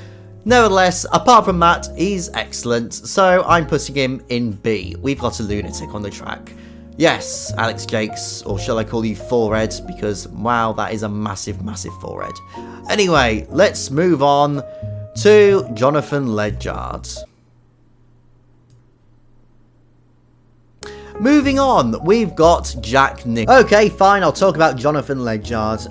nevertheless, apart from that, he's excellent, so I'm putting him in B. We've got a lunatic on the track. Yes, Alex Jacques, or shall I call you forehead, because wow, that is a massive, massive forehead. Anyway, let's move on to Jonathan Legard. Moving on, we've got Jacques Nicholls. Okay, fine, I'll talk about Jonathan Legard.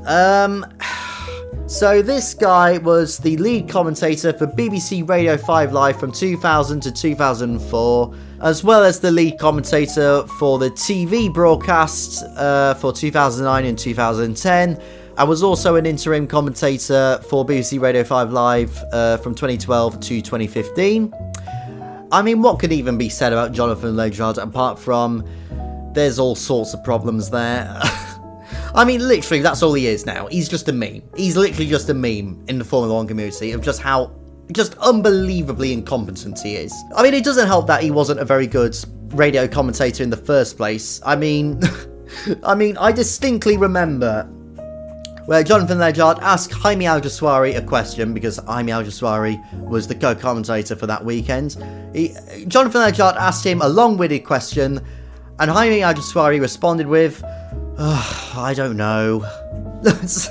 So this guy was the lead commentator for BBC Radio 5 Live from 2000 to 2004, as well as the lead commentator for the TV broadcasts for 2009 and 2010. I was also an interim commentator for BBC Radio 5 Live from 2012 to 2015. I mean, what could even be said about Jonathan Legard apart from there's all sorts of problems there? I mean, literally, that's all he is now. He's just a meme. He's literally just a meme in the Formula 1 community of just how unbelievably incompetent he is. I mean, it doesn't help that he wasn't a very good radio commentator in the first place. I mean, I distinctly remember where Jonathan Legard asked Jaime Alguersuari a question, because Jaime Alguersuari was the co-commentator for that weekend. Jonathan Legard asked him a long-winded question, and Jaime Alguersuari responded with, I don't know. That's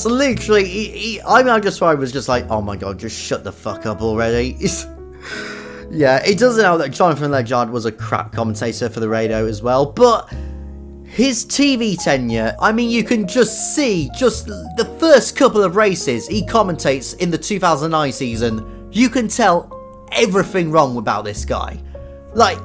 literally... Jaime Alguersuari was just like, oh my god, just shut the fuck up already. Yeah, it doesn't help that Jonathan Legard was a crap commentator for the radio as well, but his TV tenure, I mean, you can just see, just the first couple of races he commentates in the 2009 season, you can tell everything wrong about this guy. Like,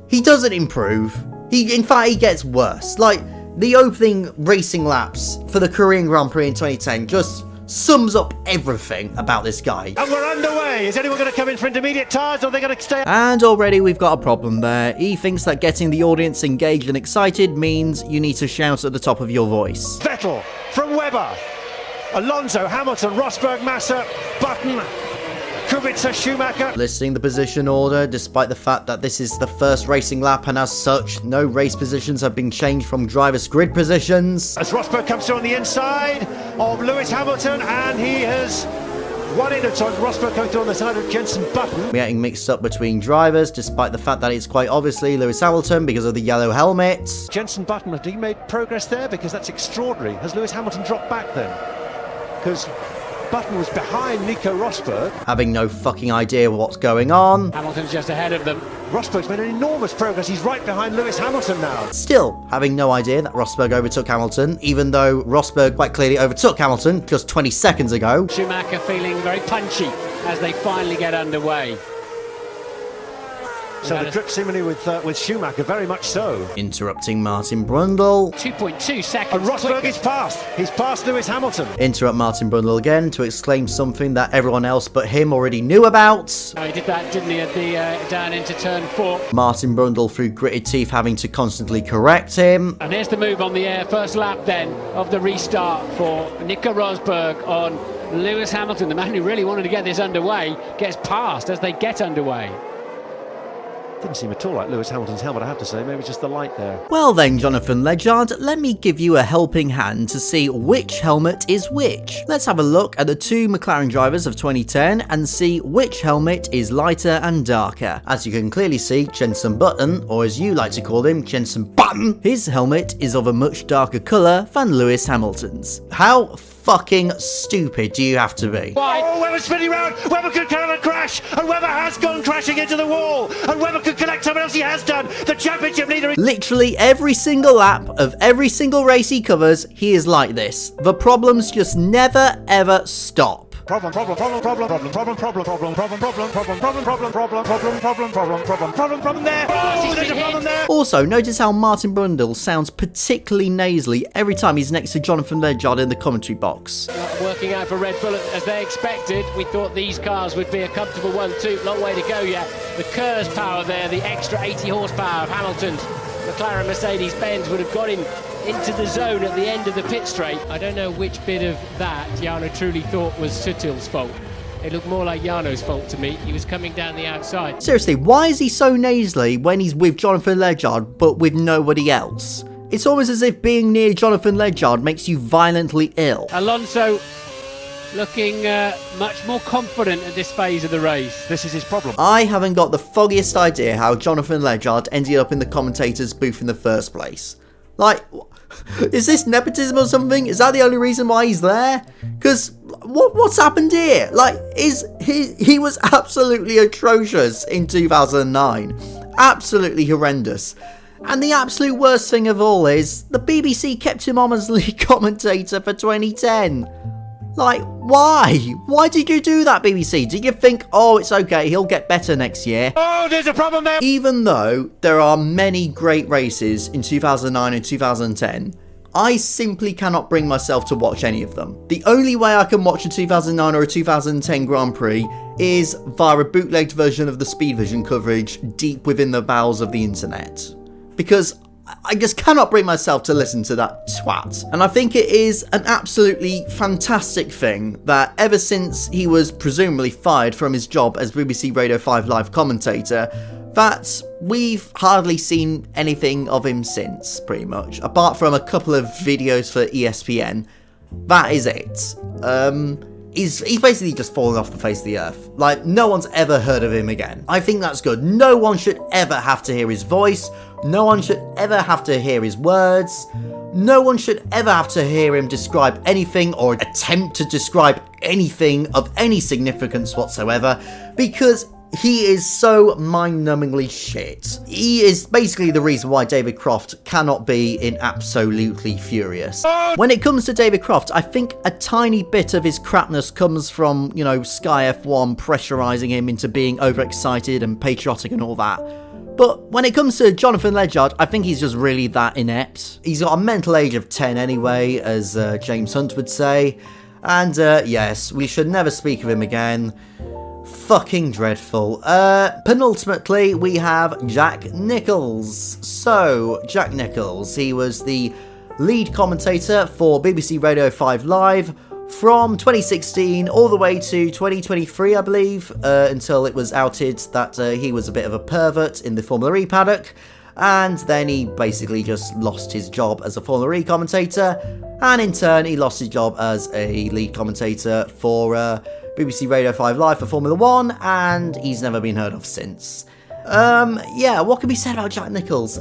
he doesn't improve. In fact, he gets worse. Like, the opening racing laps for the Korean Grand Prix in 2010 just sums up everything about this guy. And we're underway. Is anyone going to come in for intermediate tyres, or are they going to stay? And already we've got a problem there. He thinks that getting the audience engaged and excited means you need to shout at the top of your voice. Vettel from Webber, Alonso, Hamilton, Rosberg, Massa, Button, Kubica, Schumacher. Listing the position order, despite the fact that this is the first racing lap, and as such, no race positions have been changed from drivers' grid positions. As Rosberg comes through on the inside of Lewis Hamilton, and he has won it. So Rosberg coming through on the side of Jenson Button. We're getting mixed up between drivers, despite the fact that it's quite obviously Lewis Hamilton because of the yellow helmet. Jenson Button, have he made progress there? Because that's extraordinary. Has Lewis Hamilton dropped back then? Because Button was behind Nico Rosberg. Having no fucking idea what's going on. Hamilton's just ahead of them. Rosberg's made an enormous progress. He's right behind Lewis Hamilton now. Still having no idea that Rosberg overtook Hamilton, even though Rosberg quite clearly overtook Hamilton just 20 seconds ago. Schumacher feeling very punchy as they finally get underway. So the trip seemingly with Schumacher, very much so. Interrupting Martin Brundle. 2.2 seconds. And Rosberg is past. He's past Lewis Hamilton. Interrupt Martin Brundle again to exclaim something that everyone else but him already knew about. Oh, he did that, didn't he, at the down into turn 4. Martin Brundle through gritted teeth having to constantly correct him. And here's the move on the first lap then of the restart for Nico Rosberg on Lewis Hamilton. The man who really wanted to get this underway gets past as they get underway. Didn't seem at all like Lewis Hamilton's helmet, I have to say. Maybe it's just the light there. Well then, Jonathan Legard, let me give you a helping hand to see which helmet is which. Let's have a look at the two McLaren drivers of 2010 and see which helmet is lighter and darker. As you can clearly see, Jenson Button, or as you like to call him, Jenson Button, his helmet is of a much darker colour than Lewis Hamilton's. How fucking stupid do you have to be? Oh, Webber's spinning round. Webber could have a crash, and Webber has gone crashing into the wall, and Webber could collect someone else. He has done. The championship leader is... Literally every single lap of every single race he covers, he is like this. The problems just never ever stop. Problem there. Oh, there's a problem there. Also, notice how Martin Brundle sounds particularly nasally every time he's next to Jonathan Legard in the commentary box. Not working out for Red Bull as they expected. We thought these cars would be a comfortable 1-2. Long way to go yet. The Kerr's power there, the extra 80 horsepower of Hamilton's McLaren Mercedes-Benz would have got him into the zone at the end of the pit straight. I don't know which bit of that Jarno truly thought was Suttil's fault. It looked more like Jarno's fault to me. He was coming down the outside. Seriously, why is he so nasally when he's with Jonathan Legard but with nobody else? It's almost as if being near Jonathan Legard makes you violently ill. Alonso looking much more confident at this phase of the race. This is his problem. I haven't got the foggiest idea how Jonathan Legard ended up in the commentator's booth in the first place. Like, is this nepotism or something? Is that the only reason why he's there? Because what's happened here? Like, he was absolutely atrocious in 2009. Absolutely horrendous. And the absolute worst thing of all is the BBC kept him on as lead commentator for 2010. Like, why? Why did you do that, BBC? Did you think, oh, it's okay, he'll get better next year? Oh, there's a problem there! Even though there are many great races in 2009 and 2010, I simply cannot bring myself to watch any of them. The only way I can watch a 2009 or a 2010 Grand Prix is via a bootlegged version of the Speed Vision coverage deep within the bowels of the internet. Because I just cannot bring myself to listen to that twat. And I think it is an absolutely fantastic thing that ever since he was presumably fired from his job as BBC Radio 5 live commentator, that we've hardly seen anything of him since, pretty much. Apart from a couple of videos for ESPN. That is it. He's basically just fallen off the face of the earth. Like, no one's ever heard of him again. I think that's good. No one should ever have to hear his voice. No one should ever have to hear his words. No one should ever have to hear him describe anything or attempt to describe anything of any significance whatsoever, because he is so mind-numbingly shit. He is basically the reason why David Croft cannot be in Absolutely Furious. When it comes to David Croft, I think a tiny bit of his crapness comes from, you know, Sky F1 pressurising him into being overexcited and patriotic and all that. But when it comes to Jonathan Legard, I think he's just really that inept. He's got a mental age of 10 anyway, as James Hunt would say. And yes, we should never speak of him again. Fucking dreadful. Penultimately, we have Jacques Nicholls. So, Jacques Nicholls, he was the lead commentator for BBC Radio 5 Live from 2016 all the way to 2023, I believe, until it was outed that he was a bit of a pervert in the Formula E paddock. And then he basically just lost his job as a Formula E commentator. And in turn, he lost his job as a lead commentator for BBC Radio 5 Live for Formula 1, and he's never been heard of since. Yeah, what can be said about Jacques Nicholls?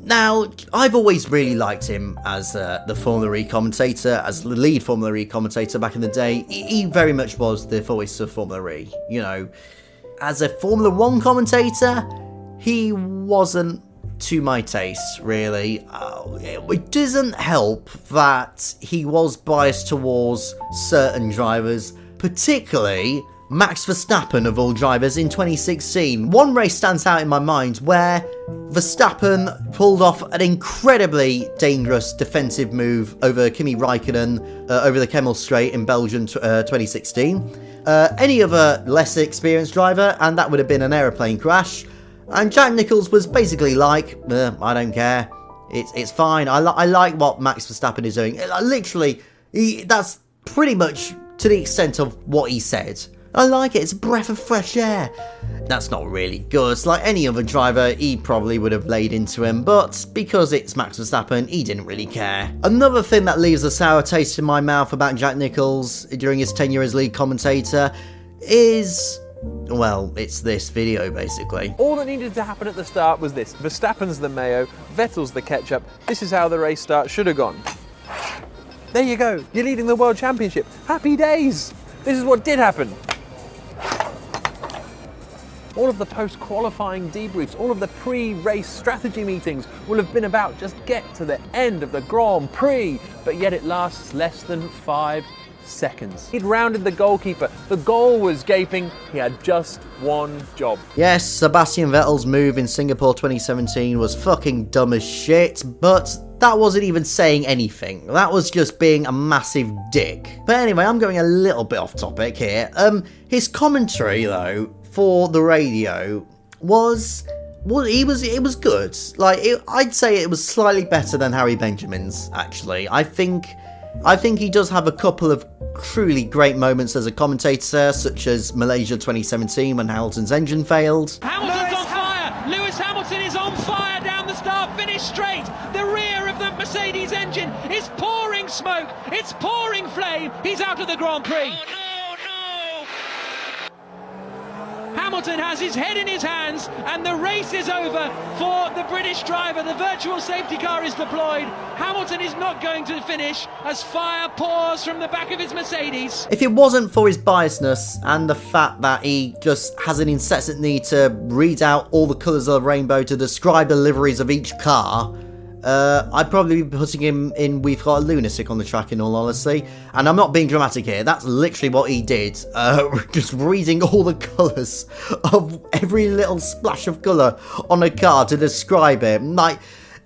Now, I've always really liked him as the Formula E commentator, as the lead Formula E commentator back in the day. He very much was the voice of Formula E, you know. As a Formula 1 commentator, he wasn't to my taste, really. It doesn't help that he was biased towards certain drivers, particularly Max Verstappen of all drivers in 2016. One race stands out in my mind where Verstappen pulled off an incredibly dangerous defensive move over Kimi Raikkonen over the Kemmel Straight in Belgium 2016. Any other less experienced driver, and that would have been an aeroplane crash. And Jacques Nicholls was basically like, I don't care. It's fine. I like what Max Verstappen is doing. Literally, that's pretty much to the extent of what he said. I like it. It's a breath of fresh air. That's not really good. Like any other driver, he probably would have laid into him. But because it's Max Verstappen, he didn't really care. Another thing that leaves a sour taste in my mouth about Jacques Nicholls during his tenure as lead commentator is... well, it's this video, basically. All that needed to happen at the start was this. Verstappen's the mayo, Vettel's the ketchup. This is how the race start should have gone. There you go. You're leading the World Championship. Happy days. This is what did happen. All of the post-qualifying debriefs, all of the pre-race strategy meetings will have been about just get to the end of the Grand Prix, but yet it lasts less than 5 seconds. He'd rounded the goalkeeper. The goal was gaping. He had just one job. Yes, Sebastian Vettel's move in Singapore 2017 was fucking dumb as shit, but that wasn't even saying anything. That was just being a massive dick. But anyway, I'm going a little bit off topic here. His commentary, though, for the radio was it was good. Like, I'd say it was slightly better than Harry Benjamin's, actually. I think he does have a couple of truly great moments as a commentator, such as Malaysia 2017 when Hamilton's engine failed. Hamilton's on fire! Lewis Hamilton is on fire down the start-finish straight! The rear of the Mercedes engine is pouring smoke! It's pouring flame! He's out of the Grand Prix! Hamilton has his head in his hands and the race is over for the British driver. The virtual safety car is deployed. Hamilton is not going to finish as fire pours from the back of his Mercedes. If it wasn't for his biasness and the fact that he just has an incessant need to read out all the colours of the rainbow to describe the liveries of each car, I'd probably be putting him in We've Got a Lunatic on the track, in all honesty. And I'm not being dramatic here. That's literally what he did. Just reading all the colours of every little splash of colour on a car to describe it. Like,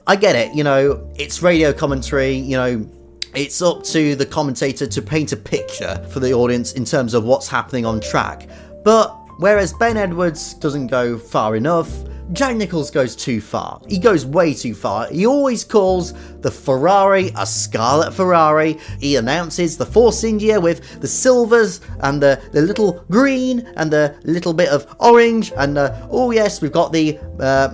I get it, you know, it's radio commentary, you know, it's up to the commentator to paint a picture for the audience in terms of what's happening on track. But whereas Ben Edwards doesn't go far enough, Jack Nicholls goes too far. He goes way too far. He always calls the Ferrari a Scarlet Ferrari. He announces the Force India with the silvers and the little green and the little bit of orange. And oh yes, we've got the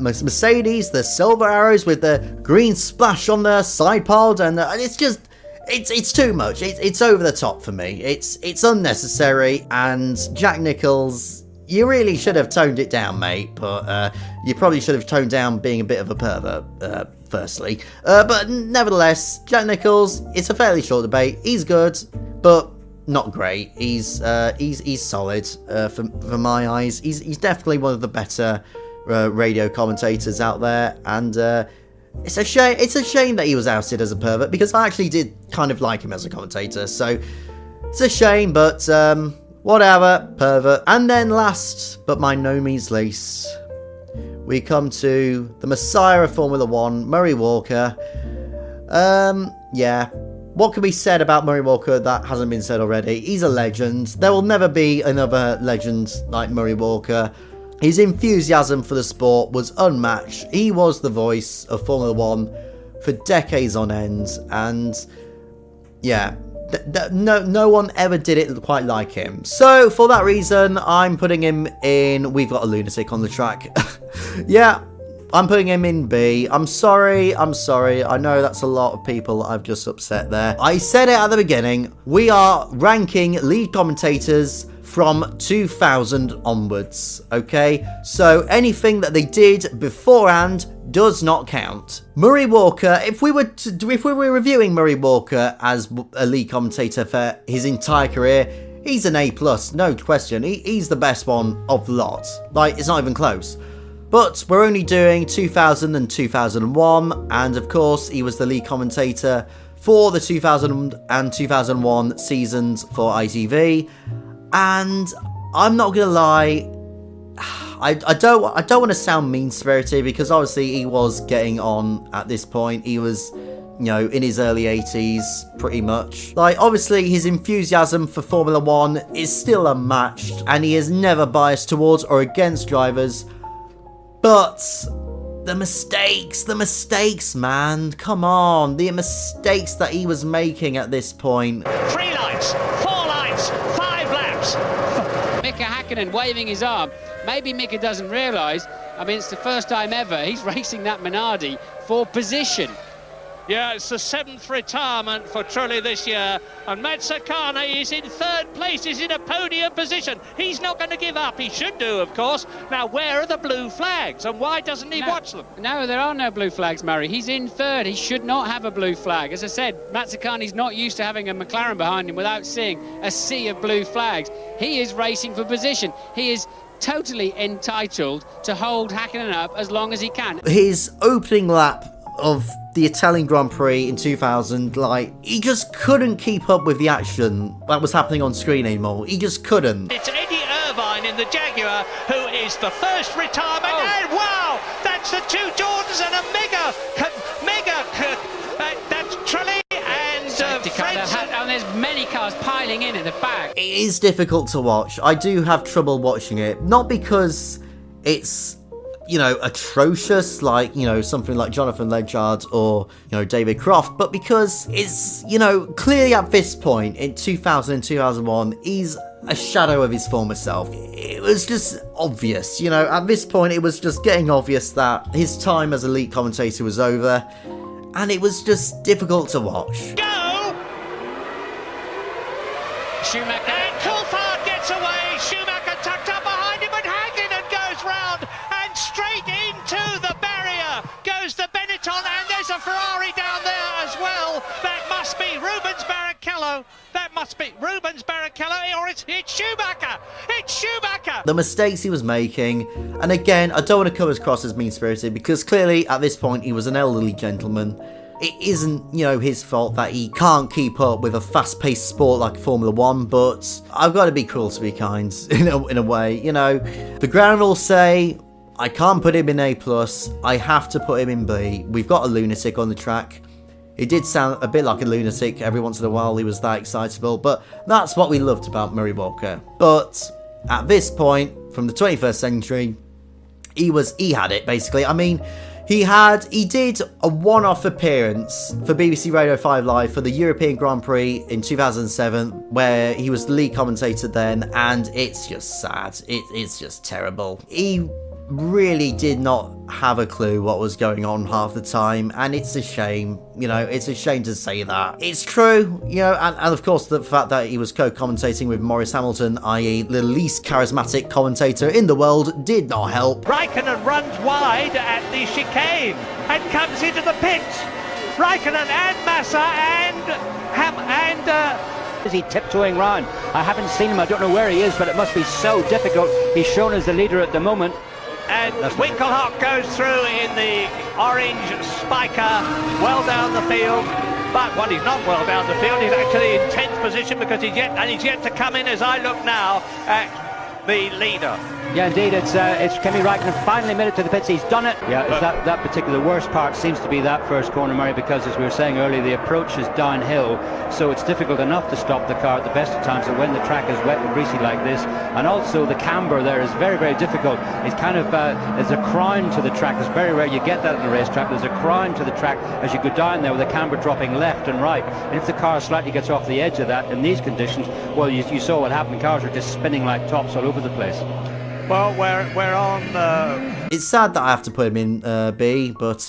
Mercedes, the silver arrows with the green splash on the side pod. And it's just... It's too much. It's over the top for me. It's unnecessary. And Jack Nicholls... You really should have toned it down, mate, but you probably should have toned down being a bit of a pervert, firstly. But nevertheless, Jack Nicholls, it's a fairly short debate. He's good, but not great. He's solid for my eyes. He's definitely one of the better radio commentators out there, and it's a shame. It's a shame that he was ousted as a pervert, because I actually did kind of like him as a commentator. So it's a shame, but. Whatever, pervert. And then last, but by no means least, we come to the Messiah of Formula 1, Murray Walker. Yeah. What can be said about Murray Walker that hasn't been said already? He's a legend. There will never be another legend like Murray Walker. His enthusiasm for the sport was unmatched. He was the voice of Formula 1 for decades on end. And, yeah... No one ever did it quite like him. So, for that reason, I'm putting him in We've Got a Lunatic on the track. Yeah, I'm putting him in B. I'm sorry. I know that's a lot of people I've just upset there. I said it at the beginning. We are ranking lead commentators from 2000 onwards, okay? So anything that they did beforehand does not count. Murray Walker, if we were reviewing Murray Walker as a lead commentator for his entire career, he's an A+, no question. He's the best one of the lot. Like, it's not even close. But we're only doing 2000 and 2001, and of course, he was the lead commentator for the 2000 and 2001 seasons for ITV. And I'm not gonna lie, I don't want to sound mean-spirited, because obviously he was getting on at this point. He was, you know, in his early 80s, pretty much. Like, obviously his enthusiasm for Formula 1 is still unmatched, and he is never biased towards or against drivers. But the mistakes, man, come on, the mistakes that he was making at this point. 3 lights, 4 lights, 5 laps. Mika Hakkinen waving his arm. Maybe Mika doesn't realise, I mean, it's the first time ever he's racing that Minardi for position. Yeah, it's the 7th retirement for Trulli this year, and Mazzacane is in 3rd place, he's in a podium position. He's not going to give up, he should do, of course. Now, where are the blue flags, and why doesn't he watch them? No, there are no blue flags, Murray. He's in 3rd, he should not have a blue flag. As I said, Mazzacane's not used to having a McLaren behind him without seeing a sea of blue flags. He is racing for position. He is totally entitled to hold Hakkinen up as long as he can. His opening lap of the Italian Grand Prix in 2000, like, he just couldn't keep up with the action that was happening on screen anymore. He just couldn't. It's Eddie Irvine in the Jaguar who is the first retirement, and wow, that's the 2 Jordans and a mega, that's Trulli and and there's many cars piling in at the back. It is difficult to watch. I do have trouble watching it, not because it's, you know, atrocious, like, you know, something like Jonathan Legard or, you know, David Croft, but because it's, you know, clearly at this point in 2000 and 2001, he's a shadow of his former self. It was just obvious, you know, at this point it was just getting obvious that his time as a lead commentator was over, and it was just difficult to watch. Go! Schumacher. And Coulthard gets away, Schumacher tucked up behind him, and Hakkinen goes round, and straight into the barrier goes the Benetton, and there's a Ferrari down there as well. That must be Rubens Barrichello. That must must be Rubens Barrichello, or it's Schumacher. It's Schumacher. The mistakes he was making, and again, I don't want to come across as mean-spirited because clearly at this point he was an elderly gentleman. It isn't, his fault that he can't keep up with a fast-paced sport like Formula 1, but I've got to be cruel to be kind in a way, The ground rules say I can't put him in A+, I have to put him in B. We've got a lunatic on the track. He did sound a bit like a lunatic every once in a while, he was that excitable, but that's what we loved about Murray Walker. But at this point, from the 21st century, he had it basically. I mean, he did a one-off appearance for BBC Radio 5 Live for the European Grand Prix in 2007, where he was the lead commentator then, and it's just sad. It's just terrible. He really did not have a clue what was going on half the time, and it's a shame. It's a shame to say that. It's true, and of course the fact that he was co-commentating with Maurice Hamilton, i.e. the least charismatic commentator in the world, did not help. Raikkonen runs wide at the chicane and comes into the pits. Raikkonen and Massa Is he tiptoeing round? I haven't seen him, I don't know where he is, but it must be so difficult. He's shown as the leader at the moment. And Winkelhock goes through in the orange Spiker, well down the field. But when he's not well down the field, he's actually in 10th position because he's yet to come in, as I look now, at the leader. Yeah, indeed, it's Kimi Raikkonen finally made it to the pits. He's done it. Yeah, that particular worst part seems to be that first corner, Murray, because as we were saying earlier, the approach is downhill, so it's difficult enough to stop the car at the best of times. And when the track is wet and greasy like this, and also the camber there is very, very difficult. It's kind of there's a crown to the track. It's very rare you get that in a racetrack. There's a crown to the track as you go down there with the camber dropping left and right. And if the car slightly gets off the edge of that in these conditions, well, you saw what happened. Cars are just spinning like tops all over the place. Well, we're on. It's sad that I have to put him in B, but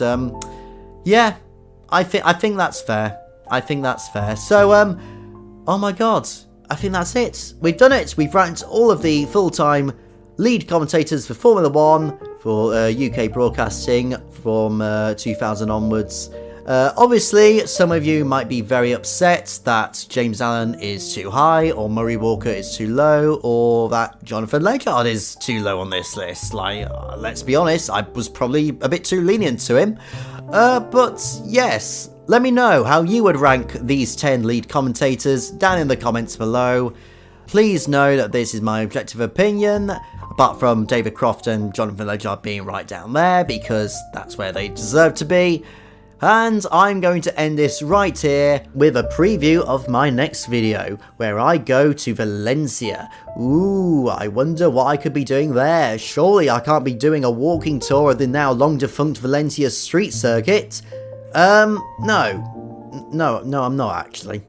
yeah, I think that's fair. I think that's fair. So oh my God, I think that's it. We've done it. We've ranked all of the full-time lead commentators for Formula 1 for UK broadcasting from 2000 onwards. Obviously, some of you might be very upset that James Allen is too high, or Murray Walker is too low, or that Jonathan Legard is too low on this list. Like, let's be honest, I was probably a bit too lenient to him. But yes, let me know how you would rank these 10 lead commentators down in the comments below. Please know that this is my objective opinion, apart from David Croft and Jonathan Legard being right down there, because that's where they deserve to be. And I'm going to end this right here with a preview of my next video, where I go to Valencia. Ooh, I wonder what I could be doing there. Surely I can't be doing a walking tour of the now long defunct Valencia street circuit. No, I'm not actually.